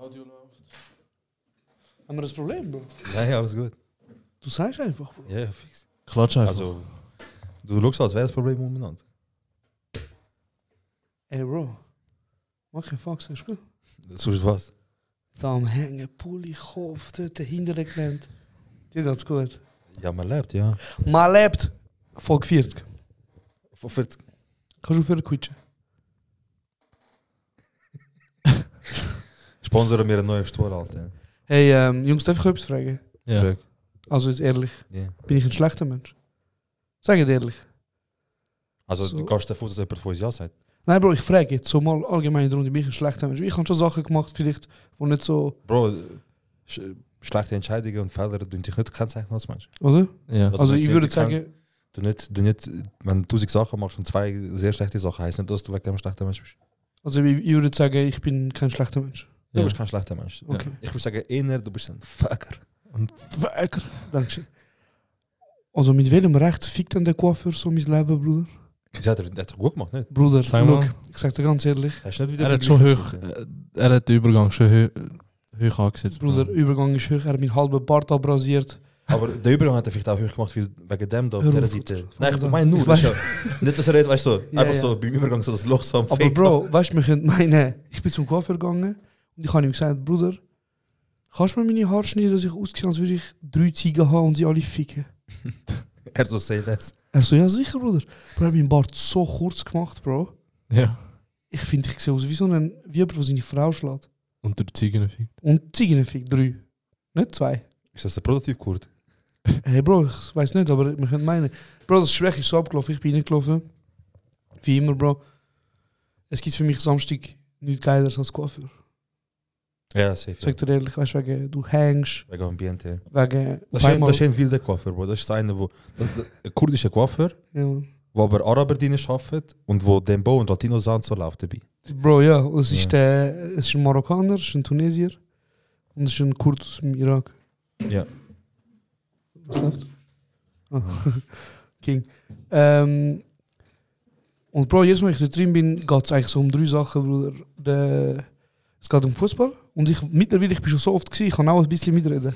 Audio läuft. Haben wir das Problem, Bro? Ja, ja, alles gut. Du sagst einfach, Bro. Ja, ja, fix. Klatsch einfach. Also, du schaust, als wäre das Problem umeinander. Ey, Bro. Mach keinen Fuck, sagst du? Sonst was? Da am Hängen, Pulli, Kopf, dort dahinter gelernt. Dir geht's gut. Ja, man lebt, ja. Man lebt. Folge 40. Von 40. Kannst du für quitschen? Sponsoren mir einen neuen Stuhl, Alter. Hey, Jungs, darf ich etwas fragen? Ja. Frag. Also jetzt ehrlich. Ja. Bin ich ein schlechter Mensch? Sag es ehrlich. Also, So. du gehst davon, dass jemand von uns ja sagt. Nein, Bro, ich frage jetzt so mal allgemein in der Runde, bin ich ein schlechter Mensch? Ich habe schon Sachen gemacht, vielleicht, die nicht so... Bro, schlechte Entscheidungen und Fehler tun dich nicht kennzeichnen als Mensch. Oder? Ja. Was Also nicht ich würde wirklich sagen... Du nicht, wenn du 1000 Sachen machst und 2 sehr schlechte Sachen, heisst nicht, dass du wegen dem ein schlechter Mensch bist. Also ich würde sagen, ich bin kein schlechter Mensch. Du Ja. bist kein schlechter Mensch. Okay. Ich würde sagen, eher, du bist ein Fucker. Fucker. Dankeschön. Also mit welchem Recht fickt denn der Coiffeur so mein Leben, Bruder? Ja, der hat doch gut gemacht, nicht? Bruder, Sag mal. look, ich sag dir ganz ehrlich. Hast du nicht wieder Er hat schon hoch, er hat den Übergang schon hoch angesetzt. Bruder, Übergang ist hoch, er hat meinen halben Bart abrasiert. Aber der Übergang hat er vielleicht auch hoch gemacht, wegen dem da auf Hör dieser auf, Seite. Bruder. Nein, ich meine nur, Ich das ist weiß. ja, nicht, dass er jetzt, weißt du, Ja, einfach ja. so beim Übergang so das Loch so am Aber Fake Bro, weißt du, man könnte meinen, ich bin zum Coiffeur gegangen und ich habe ihm gesagt, Bruder, kannst du mir meine Haare schneiden, dass ich aussehe, als würde ich 3 Ziegen haben und sie alle ficken? Er so say less. Er so, ja sicher, Bruder. Bro, er hat meinen Bart so kurz gemacht, Bro. Ja. Ich finde, ich sehe aus wie so ein, wie jemand, der seine Frau schlägt. Und der Ziegeneffekt. Und Ziegen fickt 3. Nicht 2. Ist das der Prototyp, Kurt? Hey Bro, ich weiß nicht, aber man könnte meinen. Bro, das Gespräch ist so abgelaufen, ich bin reingelaufen. Wie immer, Bro. Es gibt für mich Samstag nichts Geileres als Coiffeur. Ja, safe. Ja. Sag dir ehrlich, weißt du, wegen du hängst, Wegen Ambiente. wegen. Das ist ein wilder Coiffeur, Bro. Das ist einer, wo... Ein kurdischer Coiffeur, Ja. wo aber Araber drin arbeitet und wo Dembo und Latino Sound so läuft dabei. Bro, ja, es ist ein Marokkaner, es ist ein Tunesier und es ist ein Kurd aus dem Irak. Ja. Was läuft? Ah. King. Und Bro, jedes Mal, wenn ich da drin bin, geht es eigentlich so um 3 Sachen, Bruder. Es geht um Fußball und mittlerweile, ich bin schon so oft gewesen, ich kann auch ein bisschen mitreden.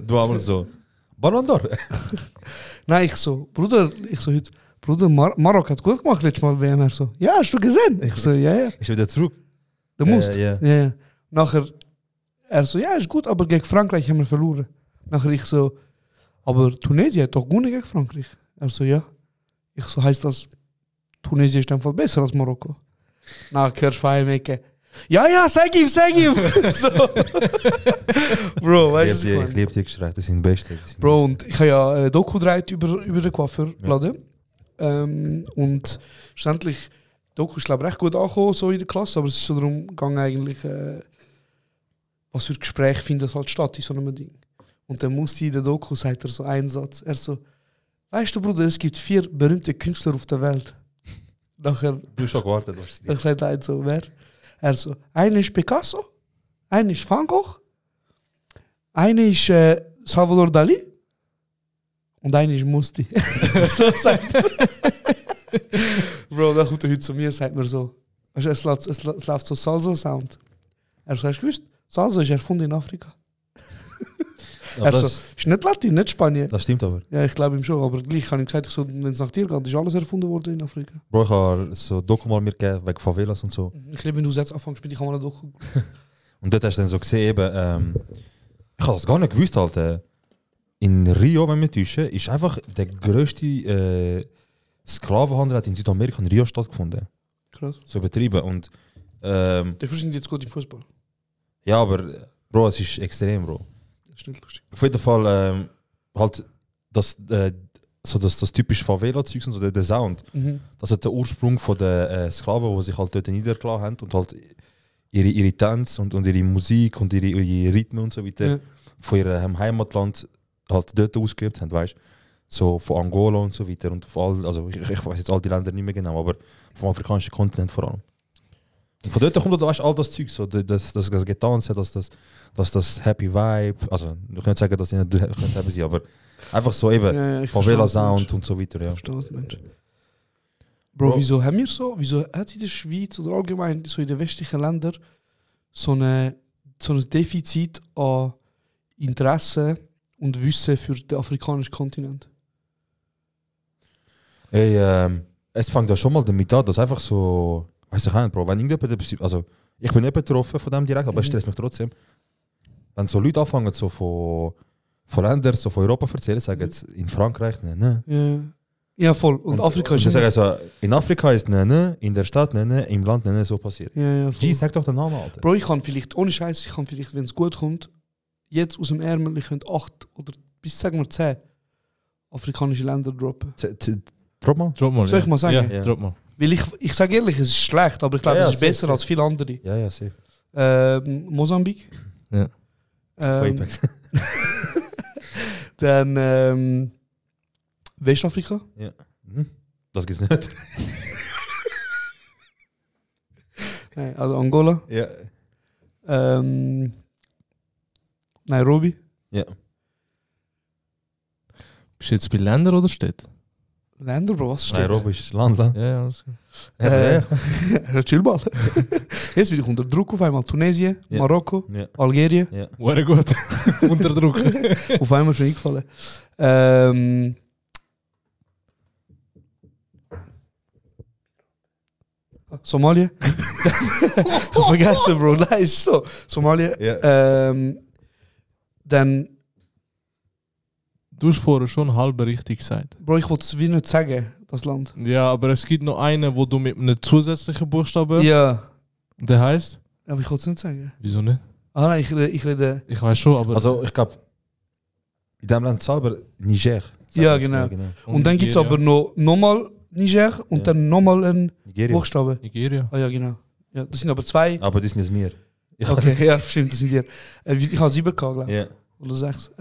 Du aber so... Ballon d'Or. Nein, ich so, Bruder, heute, Bruder, Marok hat gut gemacht letztes Mal WM. Er so, ja, hast du gesehen? Ich so, ja, ja. Ist wieder zurück. Du musst. Ja. Ja, ja. Nachher, er so, ja, ist gut, aber gegen Frankreich haben wir verloren. Nachher ich so, aber Tunesien hat doch gewonnen gegen Frankreich. Er so, ja. Ich so, heißt das, Tunesien ist einfach besser als Marokko? Nachher hörst du von einem Ecke, ja, sag ihm! So. Bro, weißt du, Ich was ich liebe die Gespräche, das sind die Besten. Bro, und ich habe ja ein Doku gedreht über den Coiffeur-Laden. Und schlussendlich, Doku ist glaube ich recht gut angekommen, so in der Klasse, aber es ist so darum gegangen eigentlich, was für Gespräche finden halt statt in so einem Ding. Und dann musste in der Doku, sagt er so einen Satz, er so, weißt du Bruder, es gibt 4 berühmte Künstler auf der Welt. Nachher, Du hast schon gewartet, ich sagte einer so, wer? Er so, einer ist Picasso, einer ist Van Gogh, einer ist Salvador Dali und einer ist Musti. So sagt er. Bro, dann kommt er heute zu mir und sagt mir so, weißt du, es läuft so Salsa-Sound. Er so, hast du gewusst, Salsa ist erfunden in Afrika. Er so, ist nicht Latin, nicht Spanien. Das stimmt aber. Ja, ich glaube ihm schon, aber gleich habe ich gesagt, so, wenn es nach dir geht, ist alles erfunden worden in Afrika. Bro, ich habe so Doku mal mir gegeben, wegen Favelas und so. Ich liebe, wenn du jetzt anfängst mit, ich habe mal ein Doku. Und dort hast du dann so gesehen, eben, ich habe das gar nicht gewusst, halt, in Rio, wenn wir täuschen, ist einfach der grösste Sklavenhandel hat in Südamerika in Rio stattgefunden. Krass. So übertrieben. Und Dafür sind die jetzt gut im Fußball. ja, aber Bro, es ist extrem, Bro. Das ist nicht lustig. Auf jeden Fall halt so das typische Favela-Zeug und so der Sound. Das hat der Ursprung von den Sklaven, die sich halt dort niedergelassen haben und halt ihre Tänze und ihre Musik und ihre Rhythmen und so weiter Ja. von ihrem Heimatland halt dort ausgeübt haben, weißt? So von Angola und so weiter und von all, also ich weiß jetzt all die Länder nicht mehr genau, aber vom afrikanischen Kontinent vor allem. Und von dort kommt weißt, all das Zeug, so das Getanze, das Happy Vibe, also ich kann nicht sagen, dass sie nicht happy sind, aber einfach so eben ich Favela verstehe, was du Sound und so weiter, ja. meinst. Ich verstehe, was du meinst. Bro, wieso hat es in der Schweiz oder allgemein so in den westlichen Ländern so eine so ein Defizit an Interesse und Wissen für den afrikanischen Kontinent. Ey, es fängt ja schon mal damit an, dass einfach so, weiß ich nicht, Bro, wenn irgendjemand etwas, also ich bin nicht betroffen von dem direkt, aber es stresst mich trotzdem. Wenn so Leute anfangen, so von Ländern, so von Europa erzählen, sagen jetzt in Frankreich, ne. Ja, voll. Und Afrika ist und sagen so, in Afrika ist ne, in der Stadt ne, im Land ne, so passiert. Ja, voll. G, sag doch den Namen, Alter. Bro, ich kann vielleicht, ohne Scheiß, ich kann vielleicht, wenn es gut kommt, jetzt aus dem Ärmel, ich könnte 8 oder bis, sagen wir 10 afrikanische Länder droppen. Drop mal. Drop mal. Soll ich mal sagen? Ja, Ja. drop mal. Weil ich sage ehrlich, es ist schlecht, aber ich glaube, Ja, es ist safe, besser safe. als viele andere. Ja, safe. Mosambik. Ja. Apex. Dann Westafrika. Hm? Das gibt's nicht. Nein, also Angola. Ja. Nairobi. Ja. Bist du jetzt bei Ländern oder Städten? Länder, Bro, was steht? Nairobi ist das Land, ne? Ja, ja, alles gut. Ja, chill mal. Jetzt bin ich unter Druck auf einmal. Tunesien, Ja. Marokko, Ja. Algerien. Ja. Sehr gut. Unter Druck. Auf einmal schon eingefallen. Somalia. Vergessen, Bro. Nein, ist so. Somalia. Ja. Dann, Du hast vorher schon halb richtig gesagt. Bro, ich wollte es wie nicht sagen, das Land. Ja, aber es gibt noch einen, wo du mit einem zusätzlichen Buchstaben. Ja. Der heißt? Aber ich wollte es nicht sagen. Wieso nicht? Ah nein, ich rede. Ich weiß schon, aber. Also ich glaube, in dem Land selber Niger. Ja, genau. Und dann gibt es aber nochmal Niger und Ja. dann nochmal ein Nigeria. Buchstabe. Nigeria. Ah ja, genau. Ja, das sind aber 2. Aber das sind jetzt mir. Okay, ja, stimmt, das sind wir. Ich habe 7 gehabt, glaube ich. Ja. Oder 6.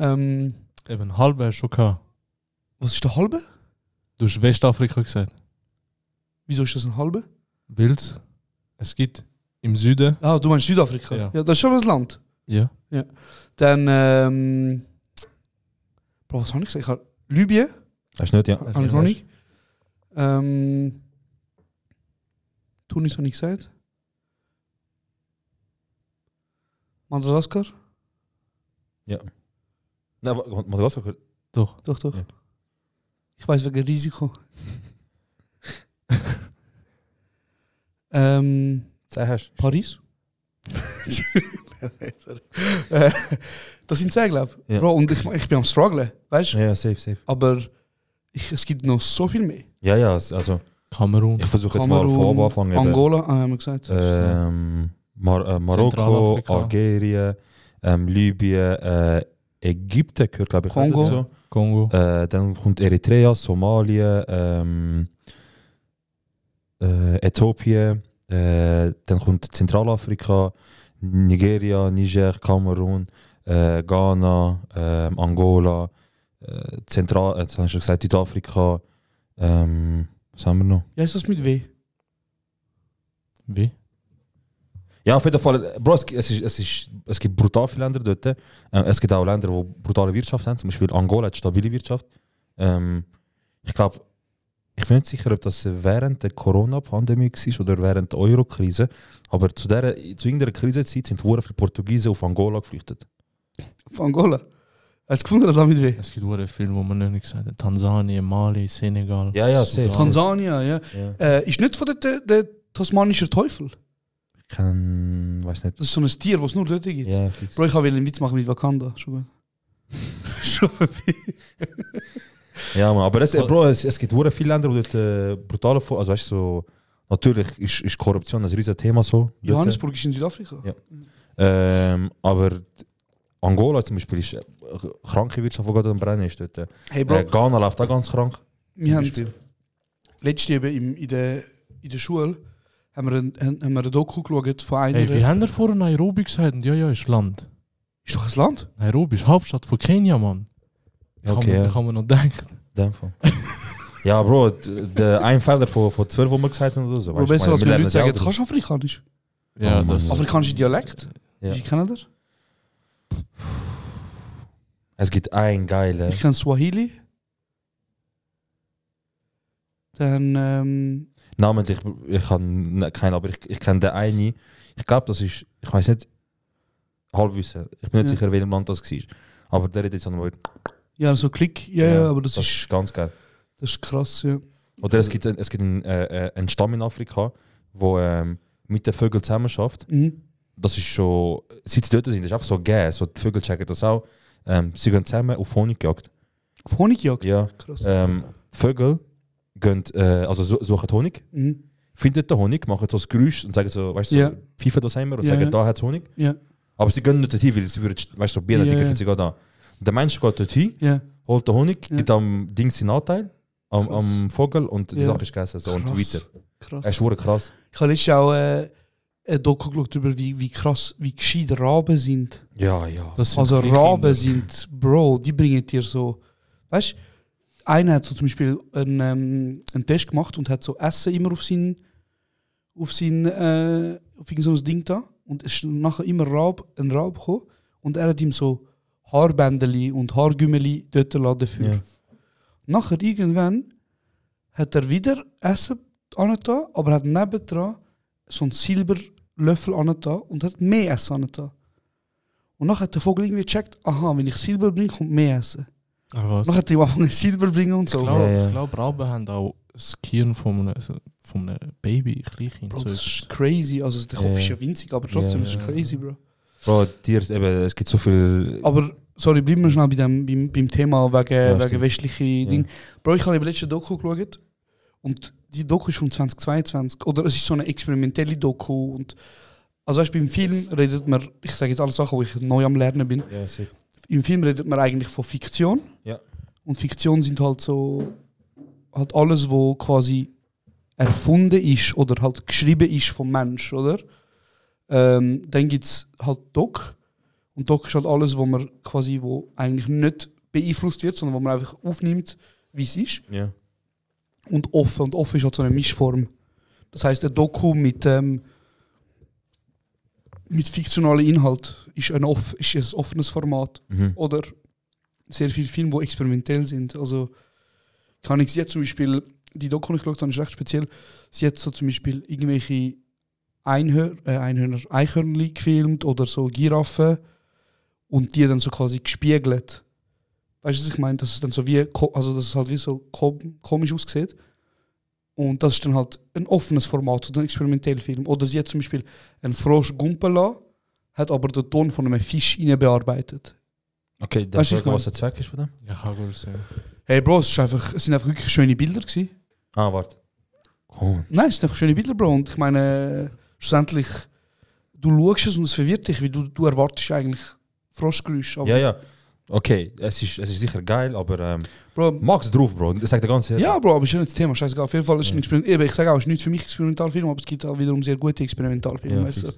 Eben, halbe hast du schon gehabt. Was ist der halbe? Du hast Westafrika gesagt. Wieso ist das ein halbe? Willst? Es gibt im Süden. Ah, du meinst Südafrika? Ja. Ja, das ist schon ein Land. Ja. Dann, Bro, was habe ich gesagt? Ich habe Libyen, Das ist nicht, ja. habe ich noch nicht. Tunis habe ich gesagt. Madagaskar? Nein, Madagaskar. Doch. Doch, doch. Ja. Ich weiß wegen Risiko. Zwei hast Paris? Das sind 10, glaube ich. Ja. Bro, und ich bin am strugglen, weißt du? Ja, safe. Aber es gibt noch so viel mehr. Ja, also Kamerun. ich versuche jetzt mal von oben anfangen. Angola, haben wir gesagt. Marokko, Zentralafrika. Algerien, Libyen, Ägypten gehört glaube ich auch Kongo. dazu. Kongo. Dann kommt Eritrea, Somalia, Äthiopien, dann kommt Zentralafrika, Nigeria, Niger, Kamerun, Ghana, Angola, jetzt hast du schon gesagt, Südafrika, was haben wir noch? Ja, ist das mit W? Wie? Ja, auf jeden Fall, Bro, es gibt brutal viele Länder dort. Es gibt auch Länder, die brutale Wirtschaft haben, zum Beispiel Angola hat stabile Wirtschaft. Ich glaube, ich bin nicht sicher, ob das während der Corona-Pandemie war oder während der Euro-Krise, aber zu irgendeiner Krisenzeit sind sehr viele Portugiesen auf Angola geflüchtet. Auf Angola? Hast du gefunden, das auch mit W? Es gibt sehr viele, wo man noch nicht gesagt hat. Tansania, Mali, Senegal. Ja, Sudan. safe. Tansania, ja. Ja. Ist nicht von der tasmanischer Teufel. Ich weiß nicht. Das ist so ein Tier, was es nur dort gibt. Ja, fix. Bro, ich wollte einen Witz machen mit Wakanda. Schon gut. Schon vorbei. Ja, man, aber es gibt sehr viele Länder, die dort brutal, also weißt du, so, natürlich ist Korruption ein riesiges Thema so. dort. Johannesburg ist in Südafrika. Ja. Aber Angola zum Beispiel ist eine kranke Wirtschaft, die gerade am Brennen ist dort. Hey Bro, Ghana läuft auch ganz krank. wir haben Beispiel. letztes Jahr in der Schule haben wir ein Doku geschaut von einer. Hey, wie haben wir vorher Nairobi gesagt? Und ja, ist Land. Ist doch ein Land? Nairobi ist Hauptstadt von Kenia, Mann. Okay, ja. Kann man noch denken. In dem Fall. Ja, Bro, der ein Fehler von 12, wo wir gesagt haben oder so. Bro, weißt du, besser als wir wenn lernen Leute sagen, ja du auch kannst Afrikanisch. Ja, Oh, das. Mann. Afrikanische Dialekt? Ja. Wie kennen das? Es gibt einen geilen. Ich kenne Swahili. Dann, Namentlich, ich kann keinen, aber ich kenne den einen. Ich glaube, das ist, ich weiß nicht, Halbwissen. Ich bin nicht Ja. sicher, in welchem Land das war. Aber der hat jetzt auch noch mal. Ja, so Klick, ja, aber das Das ist ist ganz geil. das ist krass, ja. Oder es gibt einen Stamm in Afrika, wo mit den Vögeln zusammen schafft. Mhm. Das ist schon, seit sie dort sind, das ist einfach so geil. So, die Vögel checken das auch. Sie gehen zusammen auf Honigjagd. Auf Honigjagd? Ja. Krass. Vögel gehen, also suchen Honig, Mhm. finden den Honig, machen so ein Geräusch und sagen so, weißt du, Ja. so, pfeifen das immer und Ja, sagen, ja. da hat es Honig. Ja, Aber sie gehen nicht dorthin, weil sie würden, weißt du, so Bienen, Ja, die ja. finden sie da. Und der Mensch geht dorthin, ja. holt den Honig, Ja. gibt am Ding seinen Anteil, Krass. am Vogel und die Ja. Sache ist gegessen. So, und Krass. weiter. Krass. Es ist wirklich krass. Ich habe letztens auch ein Doku geschaut darüber, wie krass, wie gescheit Raben sind. Ja, ja. Das sind Also Kleinkinder. Raben sind, Bro, die bringen dir so, weißt du, einer hat so zum Beispiel einen Test gemacht und hat so Essen immer auf irgend so ein Ding da und es ist nachher immer ein Rab gekommen und er hat ihm so Haarbändeli und Haargümmeli dort lassen dafür. Ja. Nachher irgendwann hat er wieder Essen angetan, aber hat nebendran so einen Silberlöffel angetan und hat mehr Essen angetan. Und nachher hat der Vogel irgendwie gecheckt, aha, wenn ich Silber bringe, kommt mehr Essen. Ach, was? Nachher hat er ihm angefangen Silber bringen und so. Ich glaube, Ja, ja. glaub, Raben haben auch das Gehirn von einem Baby, Kleinkind. Bro, So das ist- ist crazy. Also der Kopf Ja. ist ja winzig, aber trotzdem Ja, ist ja. crazy, Bro. Bro, es gibt so viel. Aber, sorry, bleiben wir schnell beim Thema wegen stimmt. westlichen Dingen. Bro, ich habe eben letzte Doku geschaut und die Doku ist von 2022. Oder es ist so eine experimentelle Doku. Und, also weißt, beim Film redet man, ich sage jetzt alle Sachen, wo ich neu am Lernen bin. Ja, sicher. Im Film redet man eigentlich von Fiktion. Ja. Und Fiktion sind halt so halt alles, wo quasi erfunden ist oder halt geschrieben ist vom Mensch, oder? Dann gibt es halt Doc. Und Doc ist halt alles, wo man quasi, wo eigentlich nicht beeinflusst wird, sondern wo man einfach aufnimmt, wie es ist. Ja. Und offen. Und offen ist halt so eine Mischform. Das heißt, ein Doku mit fiktionalem Inhalt ist ein offenes Format. Mhm. Oder sehr viele Filme, die experimentell sind. Also kann ich sie jetzt zum Beispiel, die Doku, die ich geschaut habe, ist recht speziell. Sie hat so zum Beispiel irgendwelche Eichhörnchen gefilmt oder so Giraffen und die dann so quasi gespiegelt. Weißt du, was ich meine? Dass es dann so wie, also dass es halt wie so komisch aussieht. Und das ist dann halt ein offenes Format, so ein experimenteller Film. Oder sie hat zum Beispiel einen Frosch gumpen lassen, hat aber den Ton von einem Fisch bearbeitet. Okay, dann Weißt du, sag ich was der Zweck ist von dem? Ja, kann gut sein. Hey Bro, es sind einfach wirklich schöne Bilder gewesen. Ah, warte. Cool. Nein, es sind einfach schöne Bilder, Bro. Und ich meine, schlussendlich, du schaust es und es verwirrt dich, weil du erwartest eigentlich Froschgeräusche. Aber Ja, ja. Okay, es ist sicher geil, aber Bro, mag's drauf, Bro. Das sagt der ganze. ja, Bro, aber ist ja nicht das Thema. Scheißegal. Auf jeden Fall ist es ein Experiment. Ich sage auch, es ist nicht für mich Experimentalfilm, aber es gibt auch wiederum sehr gute Experimentalfilme. Ja, weißt du. fix.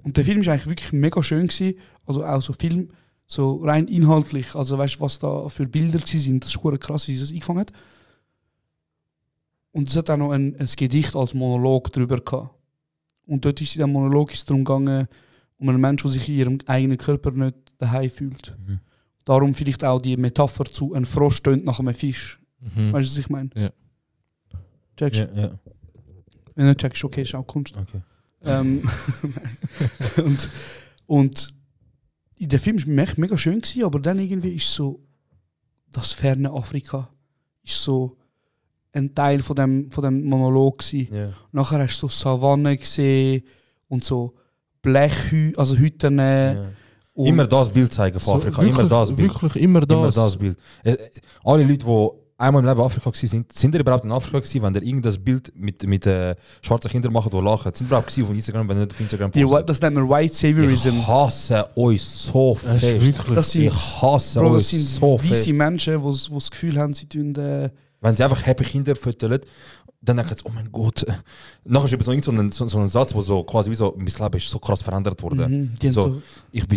Und der Film ist eigentlich wirklich mega schön gewesen. Also auch so Film, so rein inhaltlich. Also weißt du, was da für Bilder sind. Das ist verdammt krass, wie sie das eingefangen hat. Und es hat auch noch ein Gedicht als Monolog drüber gehabt. Und dort ist in diesem Monolog ist es darum gegangen, um einen Menschen, der sich in ihrem eigenen Körper nicht daheim fühlt. Mhm. Darum vielleicht auch die Metapher zu ein Frosch tönt nach einem Fisch. Mhm. Weißt du, was ich meine? Ja. Checkst du? Ja, ja. Wenn du nicht checkst, okay, ist auch Kunst. Okay. und der Film war echt mega schön gewesen, aber dann irgendwie ist so das ferne Afrika ist so ein Teil von dem Monolog gewesen. Ja. Nachher hast du so Savannen gesehen und so Blechhütten, also Hütten. Ja. Und Immer das Bild zeigen von Afrika. wirklich, Immer das Bild. Wirklich immer das. Immer das Bild. Alle Leute, die einmal im Leben Afrika waren, sind ihr überhaupt in Afrika gewesen, wenn ihr irgendein Bild mit schwarzen Kindern macht, die lachen? Sind ihr überhaupt gewesen auf Instagram, wenn ihr nicht auf Instagram postet? Das nennt man White Saviorism. Ich hasse euch so Das ist fest. wirklich. Das sind, Ich hasse Bro, euch das sind so weisse fest. Menschen, die das Gefühl haben, sie tun. Wenn sie einfach happy Kinder füttern, dann denken sie, oh mein Gott. Nachher ist eben so ein Satz, wo so quasi wie so, mein Leben ist so krass verändert worden. Die haben So, ich habe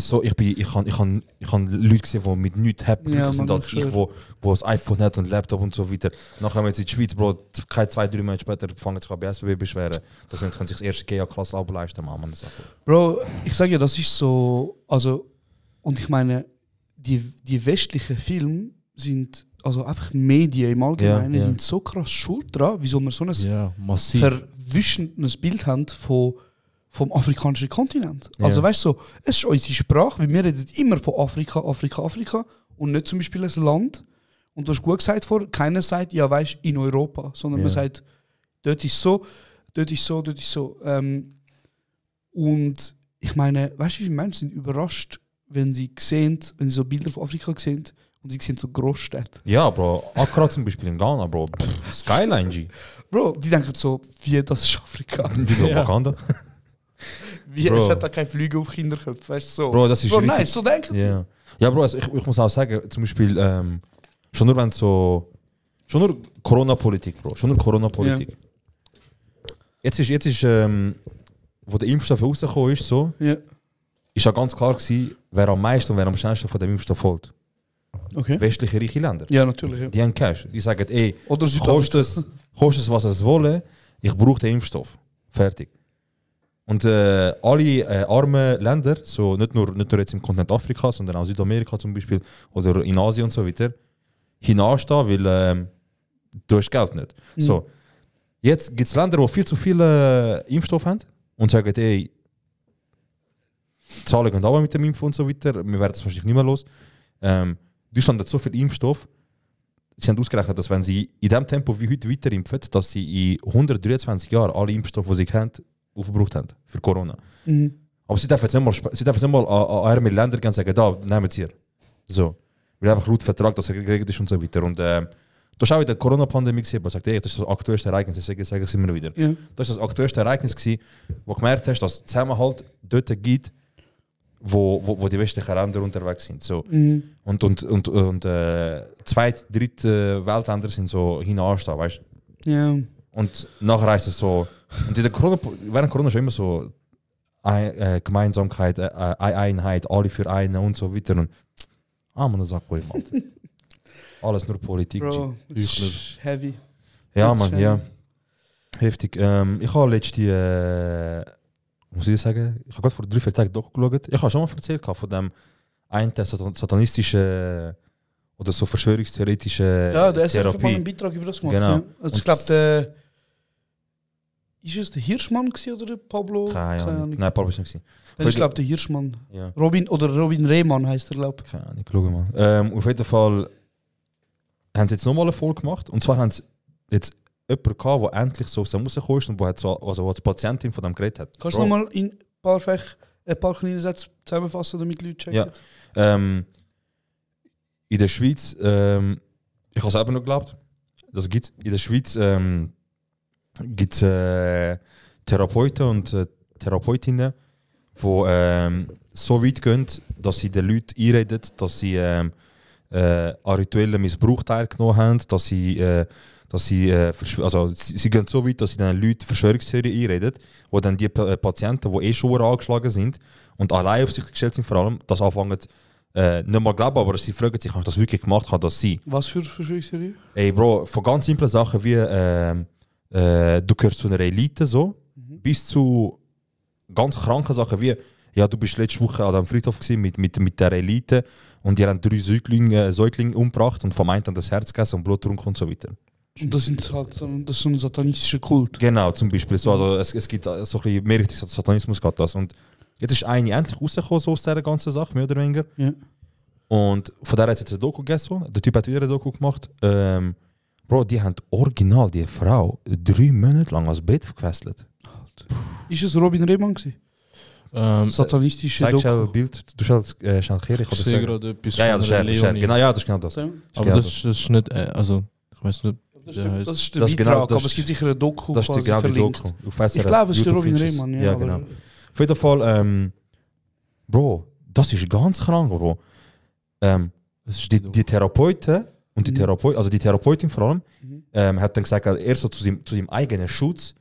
Leute gesehen, die mit nichts happy Ja, sind man, als das ich, schwör. wo ein iPhone hat und Laptop und so weiter. Nachher kommen wir jetzt in die Schweiz, Bro, keine 2-3 Monate später fangen sich an bei SBB beschweren. Das können sich das erste GA-Klasse-Abo leisten, Mann. Bro, ich sage ja, das ist so. Also, und ich meine, die westlichen Filme sind, also einfach Medien im Allgemeinen, Ja, ja. sind so krass schuld dran, wieso wir so ein Ja, massiv. verwischendes Bild haben vom afrikanischen Kontinent. Ja. Also weißt du, so, es ist unsere Sprache, weil wir reden immer von Afrika und nicht zum Beispiel ein Land. Und du hast gut gesagt vor, keiner sagt, ja weißt in Europa, sondern man sagt, dort ist so, dort ist so, dort ist so. Und ich meine, weißt du, wie viele Menschen sind überrascht, wenn sie so Bilder von Afrika sehen und sie sehen so Großstädte. Ja, Bro. Accra zum Beispiel in Ghana, Bro. Skyline, G. Bro, die denken so, wie, das ist Afrika. Die sind Wakanda. Wie, Bro. es hat da keine Flüge auf Kinderköpfe, weißt du, so. Bro, das ist richtig. Nein, so denken sie. Ja, ja, Bro, also ich muss auch sagen, zum Beispiel, schon nur wenn so. Schon nur Corona-Politik, Bro. Schon nur Corona-Politik. Jetzt ist wo der Impfstoff rausgekommen ist, so, Ja. ist ja ganz klar gewesen, wer am meisten und wer am schnellsten von dem Impfstoff holt. Okay. Westliche reiche Länder. Ja, natürlich. Ja. Die haben Cash. Die sagen, ey, Oder kostet es, was es wolle, ich brauche den Impfstoff. Fertig. Und alle armen Länder, so nicht nur jetzt im Kontinent Afrika, sondern auch Südamerika zum Beispiel oder in Asien und so weiter, hinanstehen, weil du hast Geld nicht. So, jetzt gibt es Länder, die viel zu viele Impfstoff haben und sagen, ey, Zahlen gehen aber mit dem Impf und so weiter, wir werden es wahrscheinlich nicht mehr los. Deutschland hat so viel Impfstoff, sie haben ausgerechnet, dass wenn sie in dem Tempo wie heute weiter impfen, dass sie in 123 Jahren alle Impfstoffe, die sie kennen, aufgebraucht haben für Corona. Aber sie dürfen jetzt nicht mal an arme Länder gehen und sagen, da, nehmen Sie hier. So. Weil einfach laut Vertrag, dass er geregelt ist und so weiter. Und du hast auch in der Corona-Pandemie gesehen, man sagt, ey, das ist das aktuellste Ereignis, das sage ich immer wieder. Ja. Das ist das aktuellste Ereignis gewesen, wo du gemerkt hast, dass es Zusammenhalt dort gibt, wo die westlichen Länder unterwegs sind. So. Und zweit, dritte Weltländer sind so hinanstehen, weißt du? Ja. Und nachher heisst es so, und in der während Corona schon immer so Gemeinsamkeit, Einheit, alle für einen und so weiter. Und man, das sagt wohl jemand. Alles nur Politik. Bro, das ist heavy. Ja, das man, ist ja. Heftig. Ich habe letzte, muss ich sagen, ich habe gerade vor 3-4 Tagen durchgeschaut. Ich habe schon mal erzählt von dem einen satanistischen oder so verschwörungstheoretischen Ja, der SRF hat mal Therapie. einen Beitrag über das gemacht. Genau. Ja. Also ich glaube, ist es der Hirschmann gewesen oder der Pablo? Keine Ahnung. Nein, Pablo ist nicht gewesen. Dann ist glaube der Hirschmann. Ja. Robin Rehmann heißt er, glaube Keine Ahnung, schau mal. Auf jeden Fall haben sie jetzt nochmal eine Folge gemacht. Und zwar haben sie jetzt jemanden gehabt, der endlich so aus dem rausgekommen ist und wo als Patientin von dem geredet hat. Kannst du nochmal in ein paar kleine Sätze zusammenfassen, damit die Leute checken? Ja. In der Schweiz, ich habe selber noch geglaubt, das gibt's. In der Schweiz gibt es Therapeuten und Therapeutinnen, die so weit gehen, dass sie den Leuten einreden, dass sie an rituellen Missbrauch teilgenommen haben, dass sie gehen so weit, dass sie den Leuten Verschwörungstheorien einreden, wo dann die Patienten, die schon angeschlagen sind und allein auf sich gestellt sind, vor allem, das anfangen nicht mal glauben, aber sie fragen sich, habe ich das wirklich gemacht, kann das sein? Was für Verschwörungstheorie? Ey Bro, von ganz simplen Sachen wie du gehörst zu einer Elite so, bis zu ganz kranken Sachen wie ja, du bist letzte Woche an dem Friedhof mit der Elite und die haben 3 Säuglinge umgebracht und vom einen dann das Herz gegessen und Blut getrunken und so weiter. Und das ist so ein satanistischer Kult. Genau, zum Beispiel. So, also es gibt so ein bisschen mehr richtig Satanismus geht das. Und jetzt ist eine endlich rausgekommen so aus dieser ganzen Sache, mehr oder weniger. Ja. Und von der hat es jetzt ein Doku gegessen. Der Typ hat wieder ein Doku gemacht. Bro, die haben original die Frau 3 Monate lang als Bett gefesselt. Ist es Robin Rehmann gewesen? Satanistische Zeig schnell Doku. ein Bild. Du schnell Kehren, Ich sehe gerade etwas Ja, von das einer ist Leonie. genau, ja, das ist genau das. Ja. Aber genau das ist nicht, also, ich weiß nicht. Das Ja, ist, das ist der das ist Beitrag, genau- das aber es gibt sicher eine Doku Das ist quasi genau die verlinkt. Doku. Auf SRF, Ich glaube, es ist der YouTube Robin findest du es. Rehmann. Ja, aber- genau. Auf jeden Fall, Bro, das ist ganz krank, Bro. Es ist Die Therapeuten und die Therapeut, also die Therapeutin vor allem, Mhm. hat dann gesagt, er so zu seinem eigenen Schutz,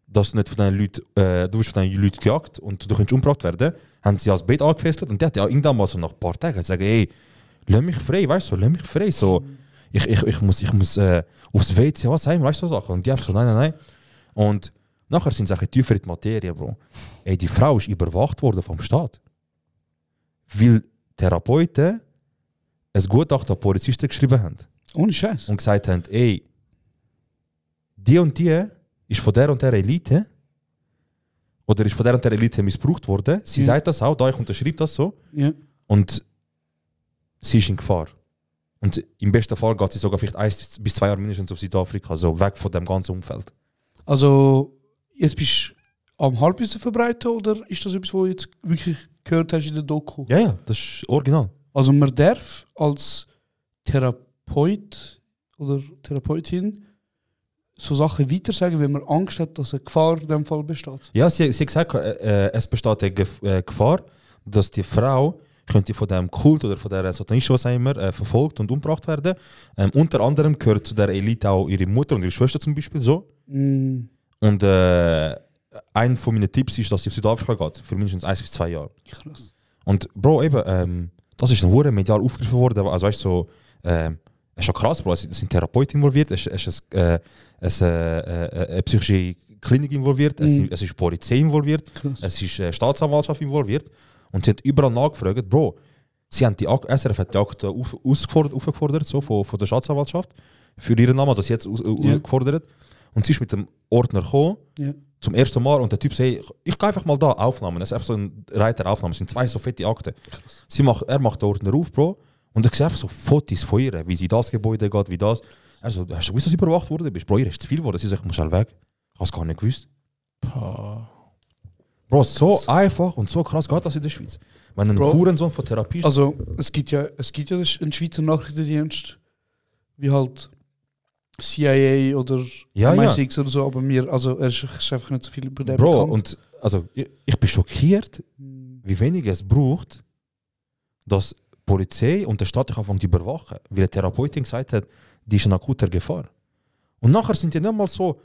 dass du nicht von den Leuten, du wirst von den Leuten gejagt und du kannst umgebracht werden, haben sie als Bett angefesselt und der hat ja irgendwann mal so nach ein paar Tagen gesagt, ey, lass mich frei, weißt du, lass mich frei, so, ich muss aufs WC, was heim, weißt du, so Sachen. Und die einfach so, nein. Und nachher sind sie tiefer in die Materie, Bro. Ey, die Frau ist überwacht worden vom Staat. Weil Therapeuten ein Gutachten an Polizisten geschrieben haben Ohne Scheiß. und gesagt haben, ey, die und die ist von der und der Elite oder ist von der und der Elite missbraucht worden. Sie sagt das auch, da ich unterschreibe das so. Ja. Und sie ist in Gefahr. Und im besten Fall geht sie sogar vielleicht 1 bis 2 Jahre mindestens auf Südafrika, so weg von dem ganzen Umfeld. Also, jetzt bist du am Halbwissen verbreiten oder ist das etwas, was du jetzt wirklich gehört hast in der Doku? Ja, ja, das ist original. Also, man darf als Therapeut oder Therapeutin so Sachen weitersagen, wenn man Angst hat, dass eine Gefahr in diesem Fall besteht. Ja, sie hat gesagt, es besteht eine Gefahr, dass die Frau könnte von dem Kult oder von der Satanisten, was auch immer, verfolgt und umgebracht werden. Unter anderem gehört zu der Elite auch ihre Mutter und ihre Schwester zum Beispiel so. Mm. Und ein von meinen Tipps ist, dass sie auf Südafrika geht, für mindestens 1 bis 2 Jahre. Krass. Und Bro, eben, das ist ein Hure medial aufgegriffen worden. Also weißt du, so, es ist schon krass, Bro. Es sind Therapeuten involviert, es ist eine psychische Klinik involviert, es ist Polizei involviert, Krass. es ist Staatsanwaltschaft involviert. Und sie haben überall nachgefragt, Bro, sie haben SRF hat die Akte aufgefordert so, von der Staatsanwaltschaft für ihren Namen, also sie hat es gefordert. Und sie ist mit dem Ordner gekommen, zum ersten Mal, und der Typ sagt, ich gehe einfach mal da Aufnahmen. Das ist einfach so ein Reiter Aufnahmen, es sind 2 so fette Akten. Er macht den Ordner auf, Bro, und ich sehe einfach so Fotos von ihr, wie sie das Gebäude geht, wie das. Also, hast du gewusst, dass du überwacht worden bist? Bro, ihr ist zu viel geworden. Sie sagt, ich muss schnell weg. Ich habe es gar nicht gewusst. Bro, so einfach und so krass geht das in der Schweiz. Wenn ein Hurensohn von Therapie ist. Also, es gibt ja einen Schweizer Nachrichtendienst, wie halt CIA oder MI6 oder so, aber er ist einfach nicht so viel über den Bro, bekannt. und also, ich bin schockiert, wie wenig es braucht, dass die Polizei und der Staat anfangen zu überwachen. Weil eine Therapeutin gesagt hat, die ist in akuter Gefahr. Und nachher sind die nicht mal so,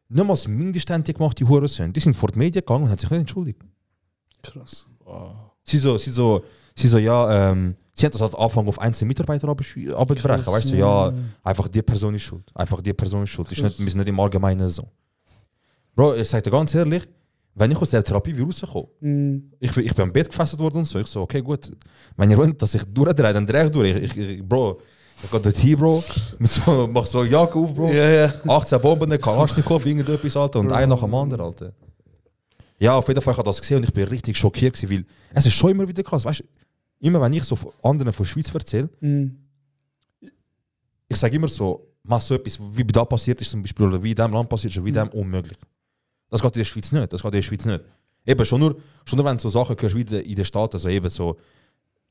nicht mal mindeständig gemacht, die Hurensohn. Die sind vor die Medien gegangen und haben sich nicht entschuldigt. Krass. Sie haben das halt angefangen auf einzelne Mitarbeiter abzubrechen. Weißt du, ja, einfach die Person ist schuld. Einfach die Person ist schuld. Ist nicht, wir sind nicht im Allgemeinen so. Bro, ich sage dir ganz ehrlich, wenn ich aus der Therapie wieder rauskomme, ich bin am Bett gefesselt worden und so, ich so, okay, gut, wenn ihr wollt, dass ich durchdrehe, dann drehe ich durch. Bro, ich gehe dort hin, Bro, mach so eine Jacke auf, Bro. 18 Bomben, Kalaschnikow, irgendetwas, Alter, und einer nach dem anderen, Alter. Ja, auf jeden Fall habe ich das gesehen und ich bin richtig schockiert gewesen, weil es ist schon immer wieder krass, weißt du, immer wenn ich so anderen von der Schweiz erzähle, ich sage immer so, mach so etwas, wie da passiert ist zum Beispiel, oder wie in diesem Land passiert ist, wie in dem unmöglich. Das geht in der Schweiz nicht, Eben, schon nur wenn du so Sachen hörst wie in den Staaten, also eben so,